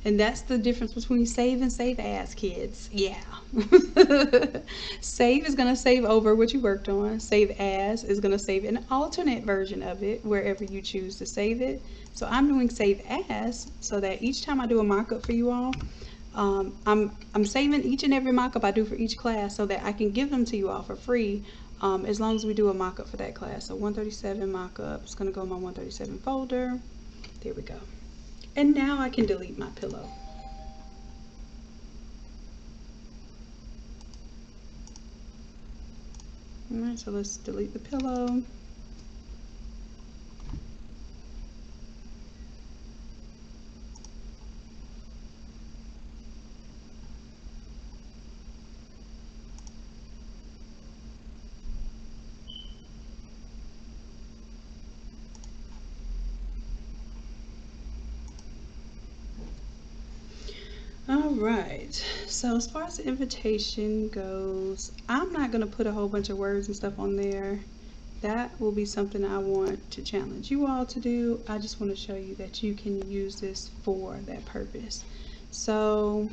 And that's the difference between save and save as, kids. Yeah. Save is going to save over what you worked on. Save as is going to save an alternate version of it wherever you choose to save it. So I'm doing save as so that each time I do a mock-up for you all, I'm saving each and every mock-up I do for each class so that I can give them to you all for free, as long as we do a mock-up for that class. So 137 mock-up is going to go in my 137 folder. There we go. And now I can delete my pillow. Alright, so let's delete the pillow. Alright, so as far as the invitation goes, I'm not going to put a whole bunch of words and stuff on there. That will be something I want to challenge you all to do. I just want to show you that you can use this for that purpose. So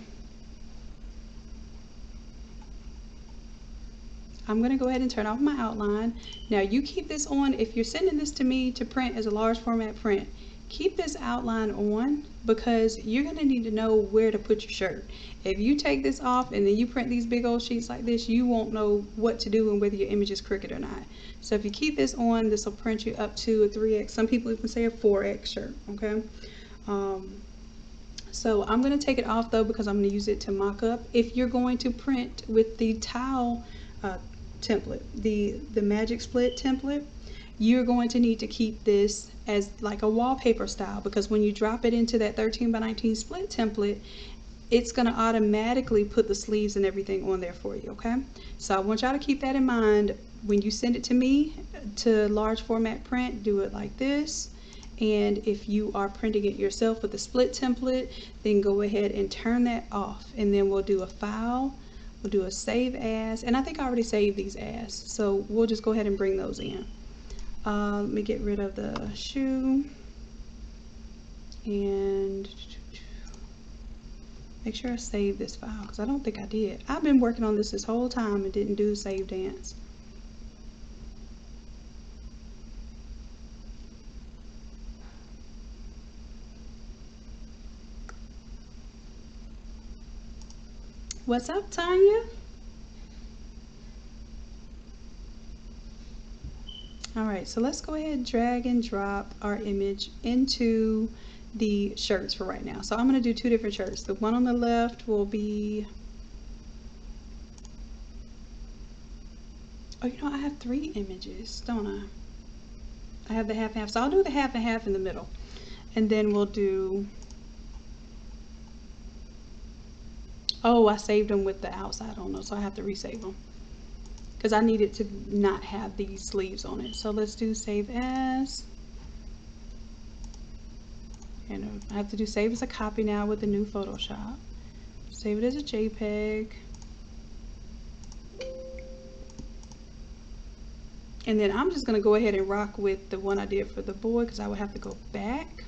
I'm going to go ahead and turn off my outline. Now you keep this on. If you're sending this to me to print as a large format print, keep this outline on because you're going to need to know where to put your shirt. If you take this off and then you print these big old sheets like this, you won't know what to do and whether your image is crooked or not. So if you keep this on, this will print you up to a 3X. Some people even say a 4X shirt, okay? So I'm going to take it off though because I'm going to use it to mock up. If you're going to print with the towel template, the magic split template, you're going to need to keep this as like a wallpaper style because when you drop it into that 13 by 19 split template, it's going to automatically put the sleeves and everything on there for you, okay? So I want y'all to keep that in mind. When you send it to me to large format print, do it like this. And if you are printing it yourself with the split template, then go ahead and turn that off. And then we'll do a file, we'll do a save as, and I think I already saved these as. So we'll just go ahead and bring those in. Let me get rid of the shoe and make sure I save this file because I don't think I did. I've been working on this whole time and didn't do the save dance. What's up, Tanya? Alright, so let's go ahead and drag and drop our image into the shirts for right now. So I'm going to do two different shirts. The one on the left will be, oh, you know, I have 3 images, don't I? I have the half and half, so I'll do the half and half in the middle. And then we'll do, oh, I saved them with the outside on them, so I have to resave them because I need it to not have these sleeves on it. So let's do save as. And I have to do save as a copy now with the new Photoshop. Save it as a JPEG. And then I'm just going to go ahead and rock with the one I did for the boy because I would have to go back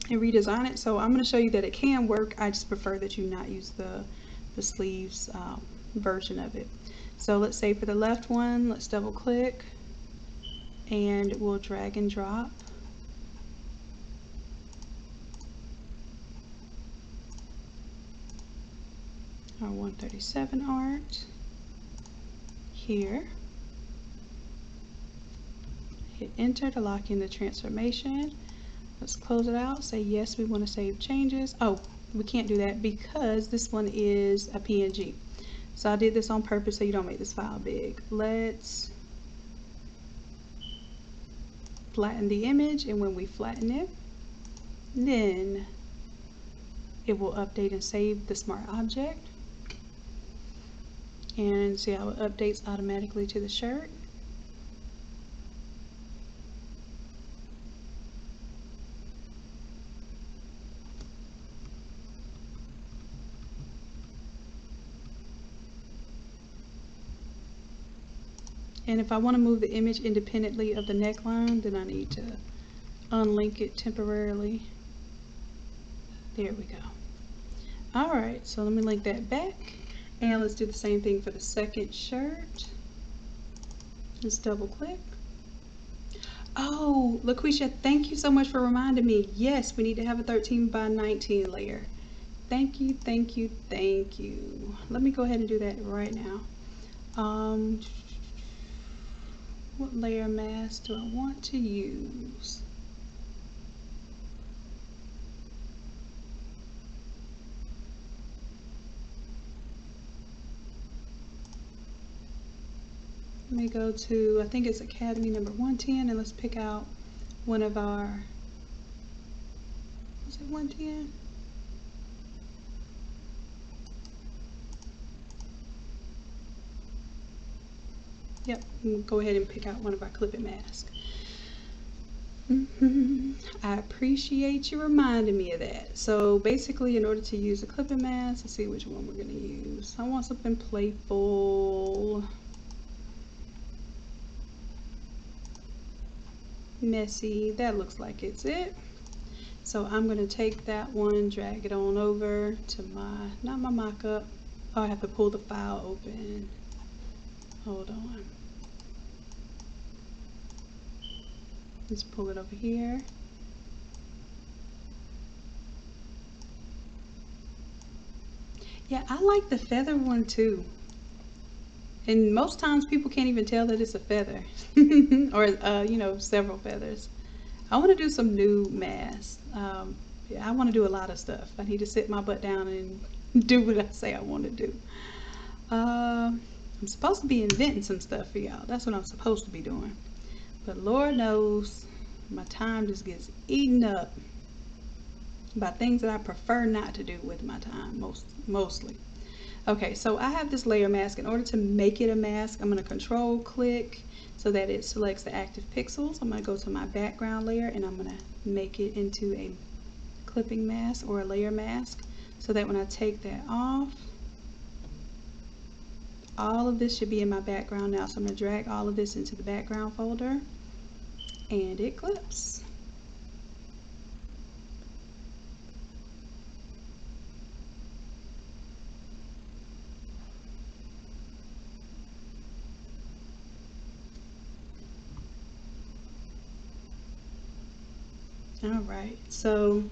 and redesign it. So I'm going to show you that it can work. I just prefer that you not use the sleeves version of it. So let's say for the left one, let's double click and we'll drag and drop. Our 137 art here. Hit enter to lock in the transformation. Let's close it out. Say yes, we want to save changes. Oh, we can't do that because this one is a PNG. So I did this on purpose so you don't make this file big. Let's flatten the image, and when we flatten it, then it will update and save the smart object. And see how it updates automatically to the shirt. And if I want to move the image independently of the neckline, then I need to unlink it temporarily. There we go. All right, so let me link that back, and let's do the same thing for the second shirt. Just double click. Oh, LaQuisha, thank you so much for reminding me. Yes, we need to have a 13 by 19 layer. Thank you, thank you, thank you. Let me go ahead and do that right now. What layer mask do I want to use? Let me go to, I think it's Academy number 110, and let's pick out one of our, was it 110? Yep, go ahead and pick out one of our clipping masks. I appreciate you reminding me of that. So basically, in order to use a clipping mask, let's see which one we're going to use. I want something playful. Messy, that looks like it's it. So I'm going to take that one, drag it on over to my, not my mock-up. Oh, I have to pull the file open. Hold on. Let's pull it over here. Yeah, I like the feather one too. And most times people can't even tell that it's a feather or, you know, several feathers. I want to do some new masks. Yeah, I want to do a lot of stuff. I need to sit my butt down and do what I say I want to do. I'm supposed to be inventing some stuff for y'all. That's what I'm supposed to be doing. But Lord knows my time just gets eaten up by things that I prefer not to do with my time, mostly. Okay, so I have this layer mask. In order to make it a mask, I'm going to control click so that it selects the active pixels. I'm going to go to my background layer and I'm going to make it into a clipping mask or a layer mask so that when I take that off, all of this should be in my background now. So I'm going to drag all of this into the background folder and it clips. All right, so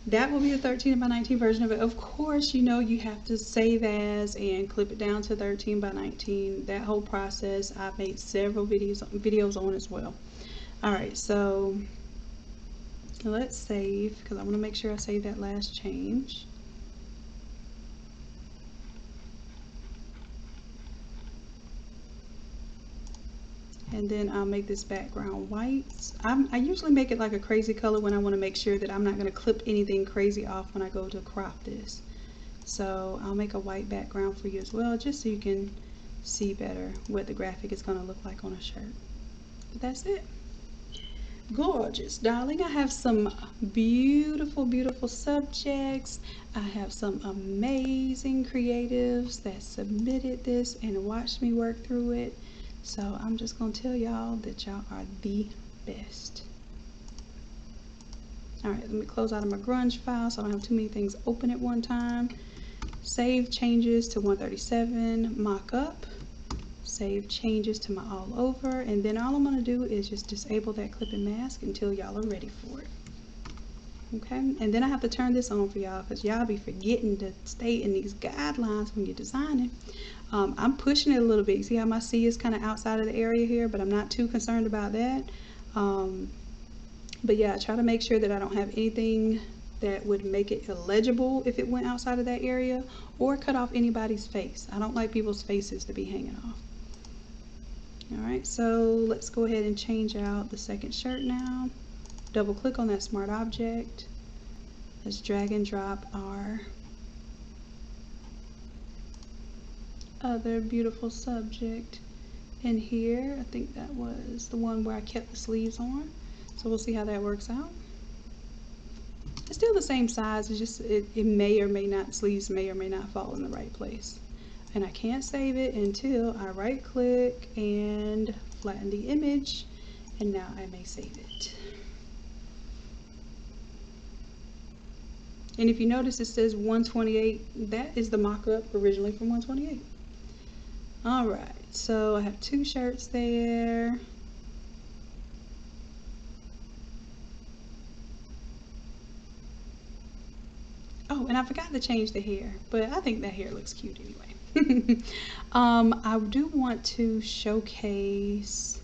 that will be the 13 by 19 version of it. Of course, you know, you have to save as and clip it down to 13 by 19. That whole process, I've made several videos on as well. All right, so let's save because I want to make sure I save that last change. And then I'll make this background white. I usually make it like a crazy color when I want to make sure that I'm not going to clip anything crazy off when I go to crop this. So I'll make a white background for you as well, just so you can see better what the graphic is going to look like on a shirt. But that's it. Gorgeous, darling. I have some beautiful, beautiful subjects. I have some amazing creatives that submitted this and watched me work through it. So I'm just going to tell y'all that y'all are the best. Alright, let me close out of my grunge file so I don't have too many things open at one time. Save changes to 137, mock up. Save changes to my all over. And then all I'm going to do is just disable that clipping mask until y'all are ready for it. Okay, and then I have to turn this on for y'all because y'all be forgetting to stay in these guidelines when you're designing. I'm pushing it a little bit. You see how my C is kind of outside of the area here, but I'm not too concerned about that. But yeah, I try to make sure that I don't have anything that would make it illegible if it went outside of that area or cut off anybody's face. I don't like people's faces to be hanging off. Alright, so let's go ahead and change out the second shirt now. Double click on that smart object. Let's drag and drop our other beautiful subject in here. I think that was the one where I kept the sleeves on. So we'll see how that works out. It's still the same size, it's just it may or may not, sleeves may or may not fall in the right place. And I can't save it until I right click and flatten the image, and now I may save it. And if you notice it says 128, that is the mock-up originally from 128. Alright, so I have 2 shirts there. Oh, and I forgot to change the hair, but I think that hair looks cute anyway. I do want to showcase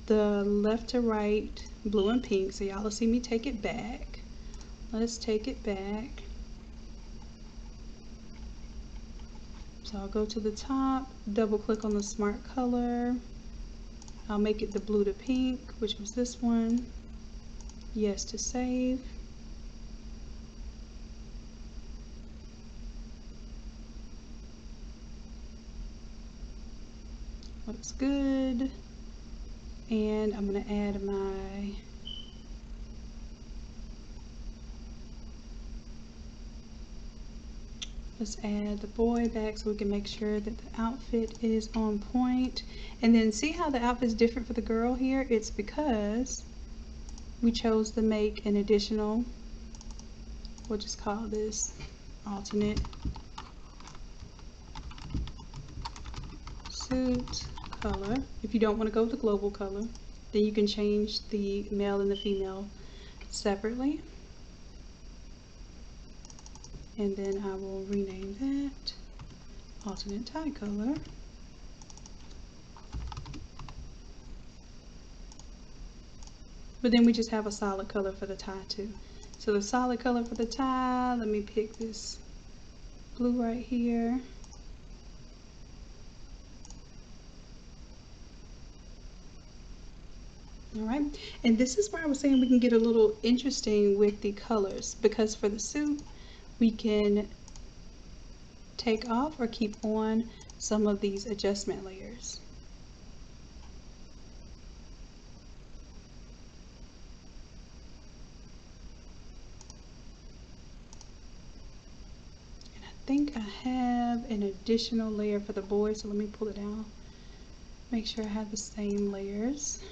the left to right blue and pink, so y'all will see me take it back. Let's take it back. So I'll go to the top, double click on the smart color. I'll make it the blue to pink, which was this one. Yes to save. Looks good. And I'm going to add my let's add the boy back so we can make sure that the outfit is on point. And then see how the outfit's different for the girl here? It's because we chose to make an additional, we'll just call this alternate suit color. If you don't want to go with the global color, then you can change the male and the female separately. And then I will rename that alternate tie color. But then we just have a solid color for the tie too. So the solid color for the tie, let me pick this blue right here. Alright, and this is where I was saying we can get a little interesting with the colors, because for the suit we can take off or keep on some of these adjustment layers. And I think I have an additional layer for the boy, so let me pull it down. Make sure I have the same layers.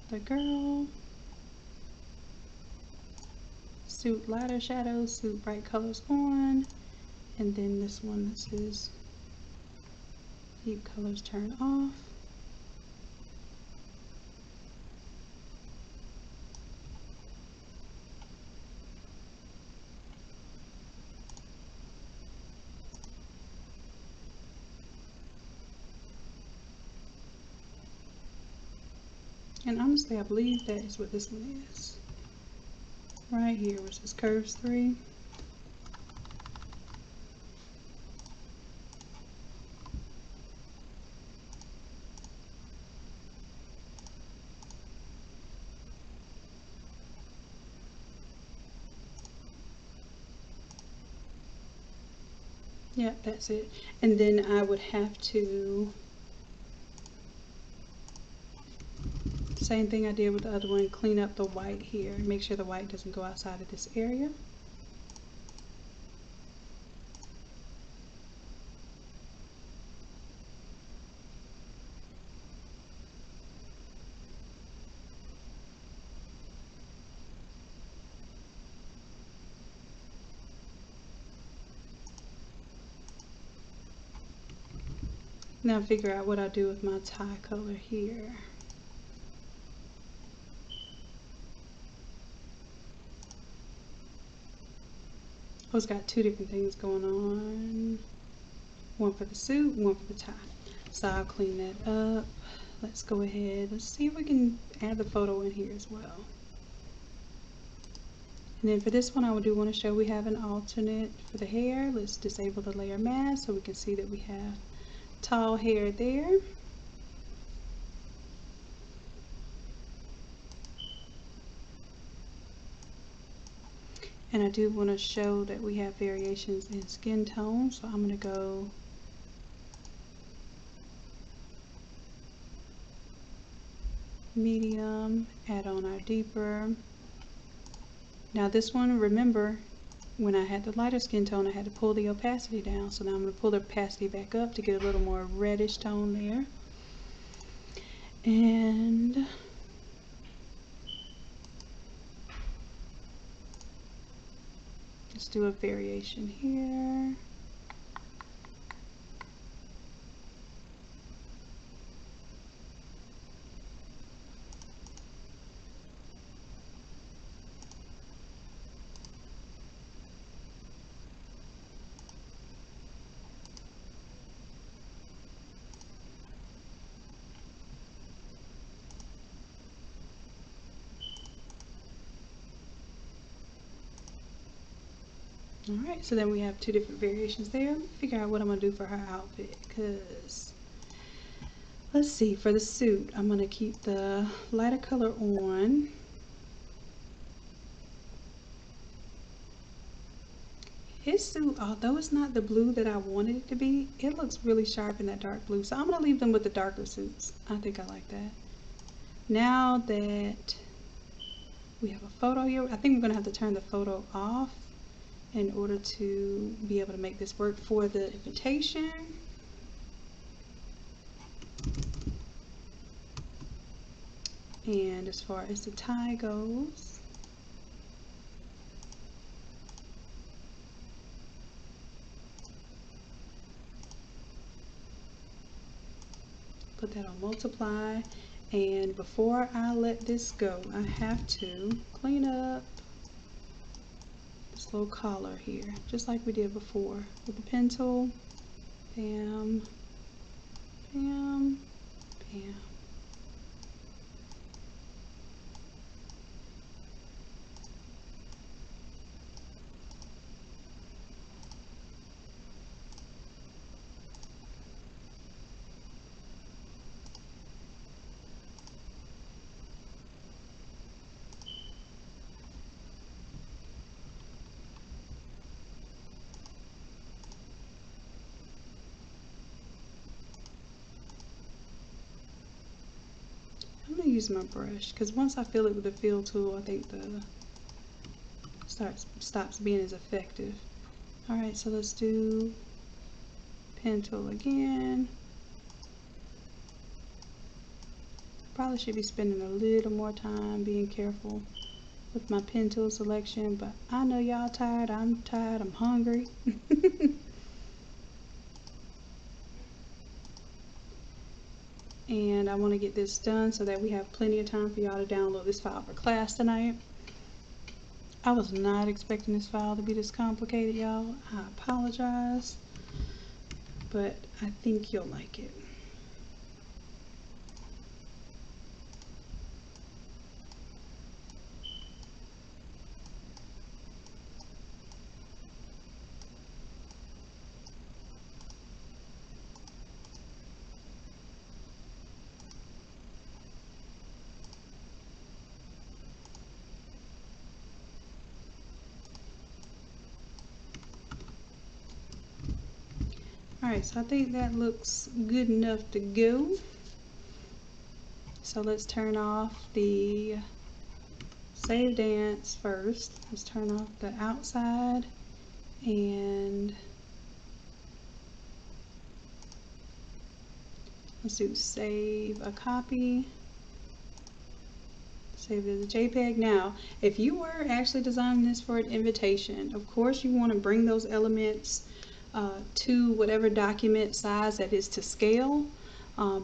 The girl. Suit lighter shadows, suit bright colors on, and then this one that says deep colors turn off. And honestly, I believe that is what this one is. Right here, which is curves 3. Yeah, that's it. And then I would have to, same thing I did with the other one, clean up the white here. Make sure the white doesn't go outside of this area. Now figure out what I do with my tie color here. Oh, it's got 2 different things going on. One for the suit, one for the tie. So I'll clean that up. Let's go ahead. Let's see if we can add the photo in here as well. And then for this one, I do want to show we have an alternate for the hair. Let's disable the layer mask so we can see that we have tall hair there. And I do want to show that we have variations in skin tone, so I'm going to go medium, add on our deeper. Now this one, remember, when I had the lighter skin tone, I had to pull the opacity down, so now I'm going to pull the opacity back up to get a little more reddish tone there. And Let's do a variation here. Alright, so then we have two different variations there. Let me figure out what I'm going to do for her outfit, because let's see, for the suit, I'm going to keep the lighter color on. His suit, although it's not the blue that I wanted it to be, it looks really sharp in that dark blue. So I'm going to leave them with the darker suits. I think I like that. Now that we have a photo here, I think we're going to have to turn the photo off in order to be able to make this work for the invitation. And as far as the tie goes, put that on multiply. And before I let this go, I have to clean up this little collar here, just like we did before with the pen tool. Bam, bam, bam. I'm going to use my brush, because once I fill it with the fill tool, I think the stops being as effective. Alright, so let's do pen tool again. Probably should be spending a little more time being careful with my pen tool selection, but I know y'all tired, I'm hungry. And I want to get this done so that we have plenty of time for y'all to download this file for class tonight. I was not expecting this file to be this complicated, y'all. I apologize, but I think you'll like it. Alright, so I think that looks good enough to go. So let's turn off the save dance first. Let's turn off the outside and let's do save a copy. Save it as a JPEG. Now, if you were actually designing this for an invitation, of course you want to bring those elements to whatever document size that is to scale,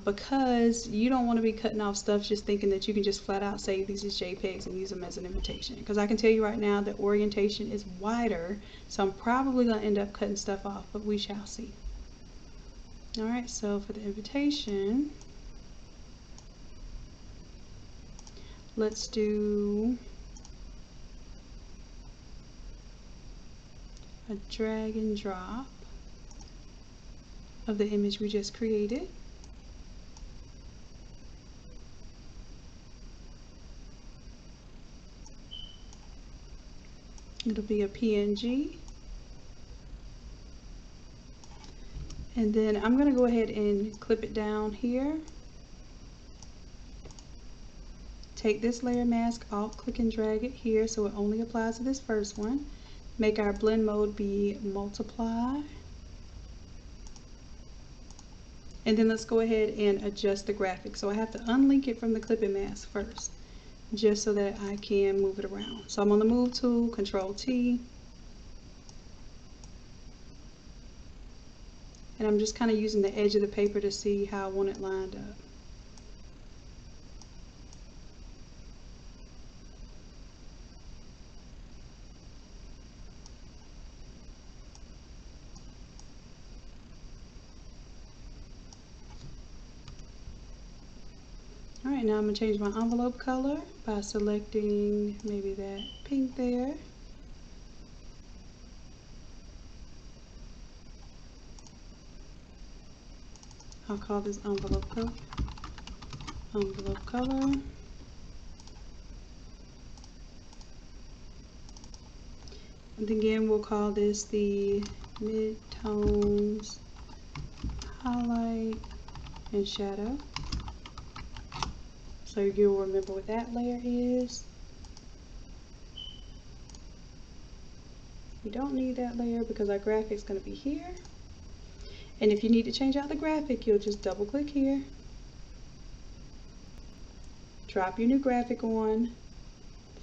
because you don't want to be cutting off stuff just thinking that you can just flat out save these as JPEGs and use them as an invitation. Because I can tell you right now that orientation is wider, so I'm probably going to end up cutting stuff off, but we shall see. Alright, so for the invitation, let's do a drag and drop of the image we just created. It'll be a PNG. And then I'm going to go ahead and clip it down here. Take this layer mask off, click and drag it here so it only applies to this first one. Make our blend mode be multiply. And then let's go ahead and adjust the graphic. So I have to unlink it from the clipping mask first, just so that I can move it around. So I'm on the move tool, Control T, And I'm just kind of using the edge of the paper to see how I want it lined up. Alright, now I'm going to change my envelope color by selecting maybe that pink there. I'll call this envelope color. And again, we'll call this the mid-tones highlight and shadow. So you'll remember what that layer is. We don't need that layer because our graphic's going to be here. And if you need to change out the graphic, you'll just double click here. Drop your new graphic on,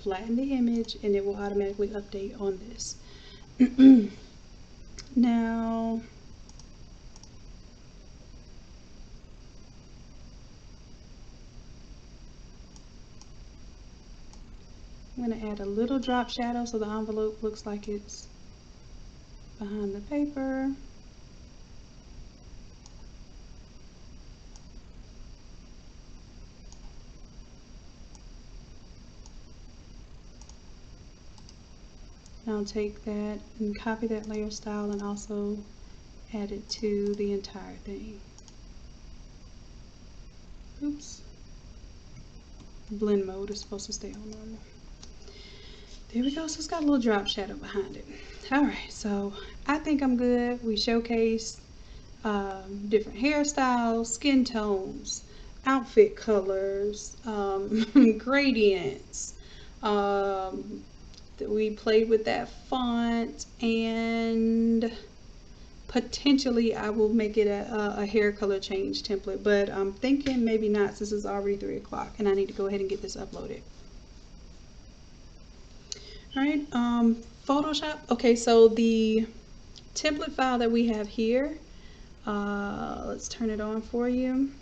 flatten the image, and it will automatically update on this. Now, I'm going to add a little drop shadow so the envelope looks like it's behind the paper. Now I'll take that and copy that layer style and also add it to the entire thing. Oops. Blend mode is supposed to stay on normal. There we go, so it's got a little drop shadow behind it. Alright, so I think I'm good. We showcased different hairstyles, skin tones, outfit colors, gradients. We played with that font, and potentially I will make it a hair color change template, but I'm thinking maybe not since it's already 3 o'clock and I need to go ahead and get this uploaded. Alright, Photoshop. Okay, so the template file that we have here, let's turn it on for you.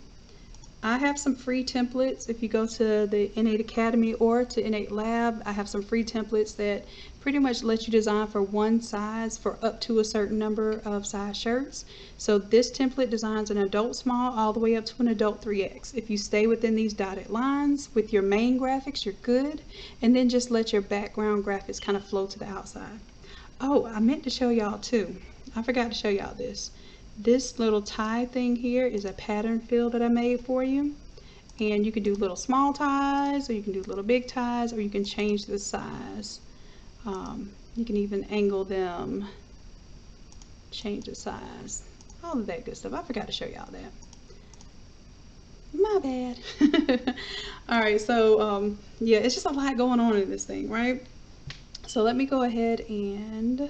I have some free templates. If you go to the Innate Academy or to Innate Lab, I have some free templates that pretty much let you design for one size for up to a certain number of size shirts. So this template designs an adult small all the way up to an adult 3X. If you stay within these dotted lines with your main graphics, you're good. And then just let your background graphics kind of flow to the outside. Oh, I meant to show y'all too. I forgot to show y'all this. This little tie thing here is a pattern fill that I made for you. And you can do little small ties, or you can do little big ties, or you can change the size. You can even angle them, change the size, all of that good stuff. I forgot to show y'all that. My bad. Alright, so yeah, it's just a lot going on in this thing, right? So let me go ahead and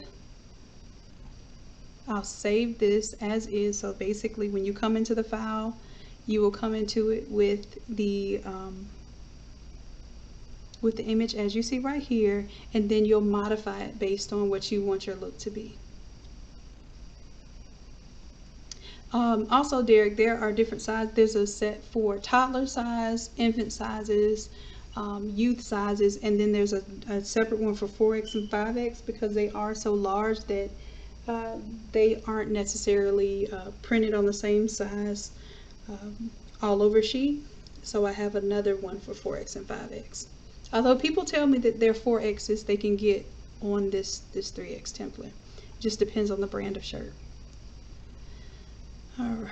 I'll save this as is. So basically when you come into the file, you will come into it with the image as you see right here, and then you'll modify it based on what you want your look to be. Also, Derek, there are different sizes. There's a set for toddler size, infant sizes, youth sizes, and then there's a separate one for 4X and 5X because they are so large that they aren't necessarily printed on the same size all over sheet. So I have another one for 4X and 5X. Although people tell me that their 4Xs they can get on this 3X template. Just depends on the brand of shirt. Alright.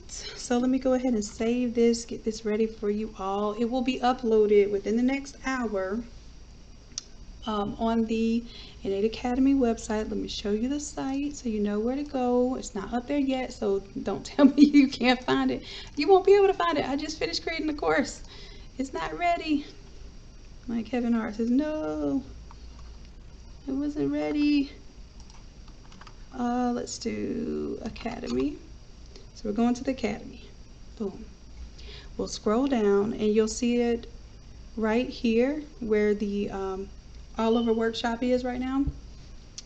So let me go ahead and save this, get this ready for you all. It will be uploaded within the next hour on the Innate Academy website. Let me show you the site so you know where to go. It's not up there yet, so don't tell me you can't find it. You won't be able to find it. I just finished creating the course. It's not ready. My Kevin Hart says, no, it wasn't ready. Let's do Academy. So we're going to the Academy. Boom. We'll scroll down and you'll see it right here where the all over workshop is right now.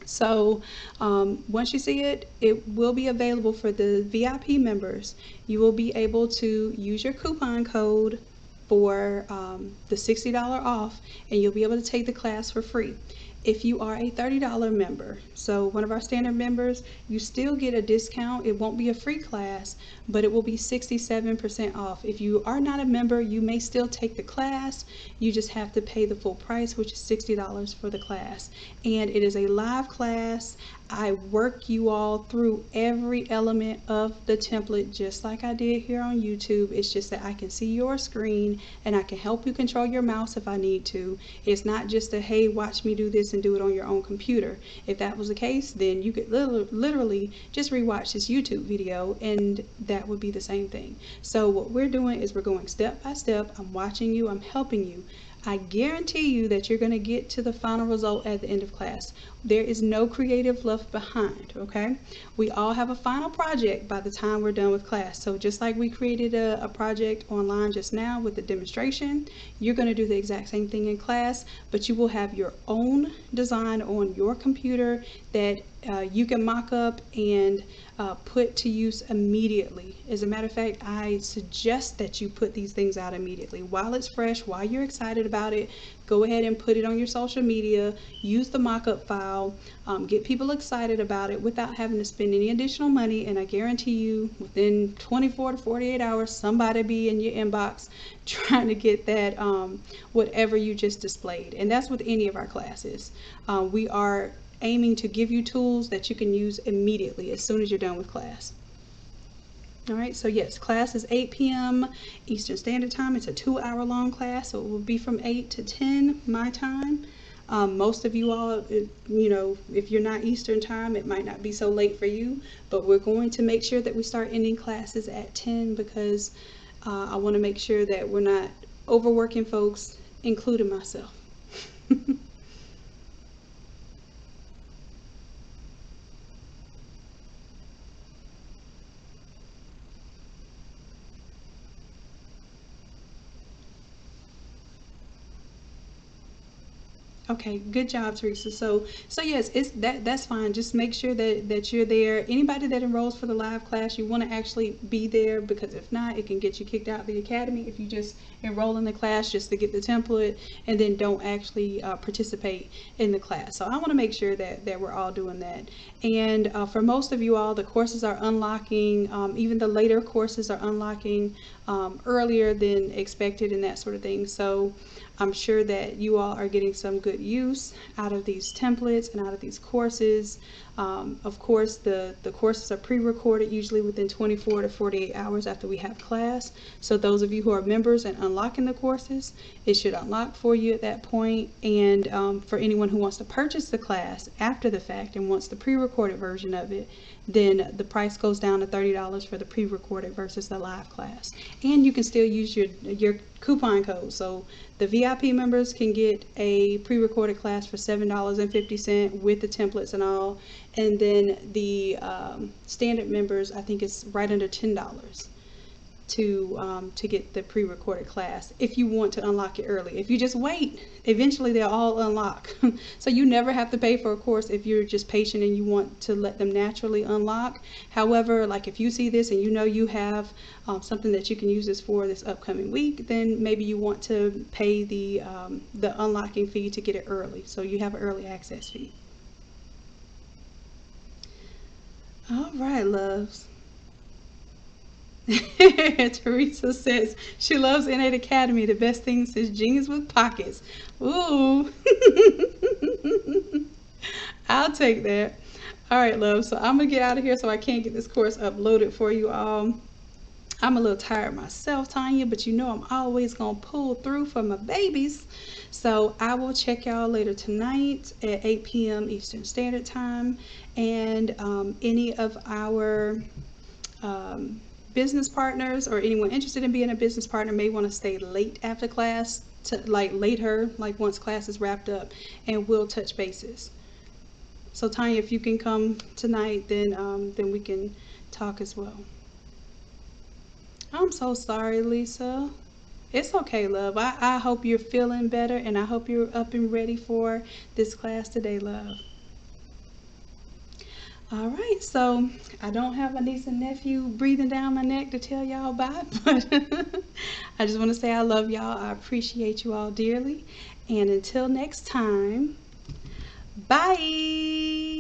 So once you see it, it will be available for the VIP members. You will be able to use your coupon code for the $60 off, and you'll be able to take the class for free. If you are a $30 member, so one of our standard members, you still get a discount. It won't be a free class, but it will be 67% off. If you are not a member, you may still take the class. You just have to pay the full price, which is $60 for the class. And it is a live class. I work you all through every element of the template just like I did here on YouTube. It's just that I can see your screen and I can help you control your mouse if I need to. It's not just a, hey, watch me do this and do it on your own computer. If that was the case, then you could literally just rewatch this YouTube video and that would be the same thing. So what we're doing is we're going step by step. I'm watching you, I'm helping you. I guarantee you that you're going to get to the final result at the end of class. There is no creative left behind, okay? We all have a final project by the time we're done with class. So just like we created a project online just now with the demonstration, you're going to do the exact same thing in class, but you will have your own design on your computer that you can mock up and put to use immediately. As a matter of fact, I suggest that you put these things out immediately. While it's fresh, while you're excited about it, go ahead and put it on your social media, use the mock-up file, get people excited about it without having to spend any additional money, and I guarantee you within 24 to 48 hours, somebody be in your inbox trying to get that whatever you just displayed. And that's with any of our classes. We are aiming to give you tools that you can use immediately as soon as you're done with class. All right, so yes, class is 8 p.m. Eastern Standard Time. It's a 2-hour long class, so it will be from 8 to 10 my time. Most of you all, you know, if you're not Eastern Time, it might not be so late for you, but we're going to make sure that we start ending classes at 10 because I want to make sure that we're not overworking folks, including myself. Okay, good job, Teresa. So yes, it's that's fine. Just make sure that you're there. Anybody that enrolls for the live class, you want to actually be there because if not, it can get you kicked out of the academy if you just enroll in the class just to get the template and then don't actually participate in the class. So I want to make sure that we're all doing that. And for most of you all, the courses are unlocking. Even the later courses are unlocking earlier than expected and that sort of thing. So I'm sure that you all are getting some good use out of these templates and out of these courses. Of course, the courses are pre-recorded usually within 24 to 48 hours after we have class. So those of you who are members and unlocking the courses, it should unlock for you at that point. And for anyone who wants to purchase the class after the fact and wants the pre-recorded version of it, then the price goes down to $30 for the pre-recorded versus the live class. And you can still use your coupon code. So the VIP members can get a pre-recorded class for $7.50 with the templates and all. And then the standard members, I think it's right under $10 to get the pre-recorded class if you want to unlock it early. If you just wait, eventually they'll all unlock. So you never have to pay for a course if you're just patient and you want to let them naturally unlock. However, like if you see this and you know you have something that you can use this for this upcoming week, then maybe you want to pay the unlocking fee to get it early. So you have an early access fee. All right, loves. Teresa says she loves Innate Academy. The best thing since jeans with pockets. Ooh. I'll take that. All right, love. So I'm going to get out of here so I can't get this course uploaded for you all. I'm a little tired myself, Tanya, but you know I'm always going to pull through for my babies. So I will check y'all later tonight at 8 p.m. Eastern Standard Time. And any of our business partners or anyone interested in being a business partner may want to stay late after class, to like later, like once class is wrapped up, and we'll touch bases. So Tanya, if you can come tonight, then we can talk as well. I'm so sorry, Lisa. It's okay, love. I hope you're feeling better, and I hope you're up and ready for this class today, love. All right, so I don't have my niece and nephew breathing down my neck to tell y'all bye, but I just want to say I love y'all. I appreciate you all dearly. And until next time, bye.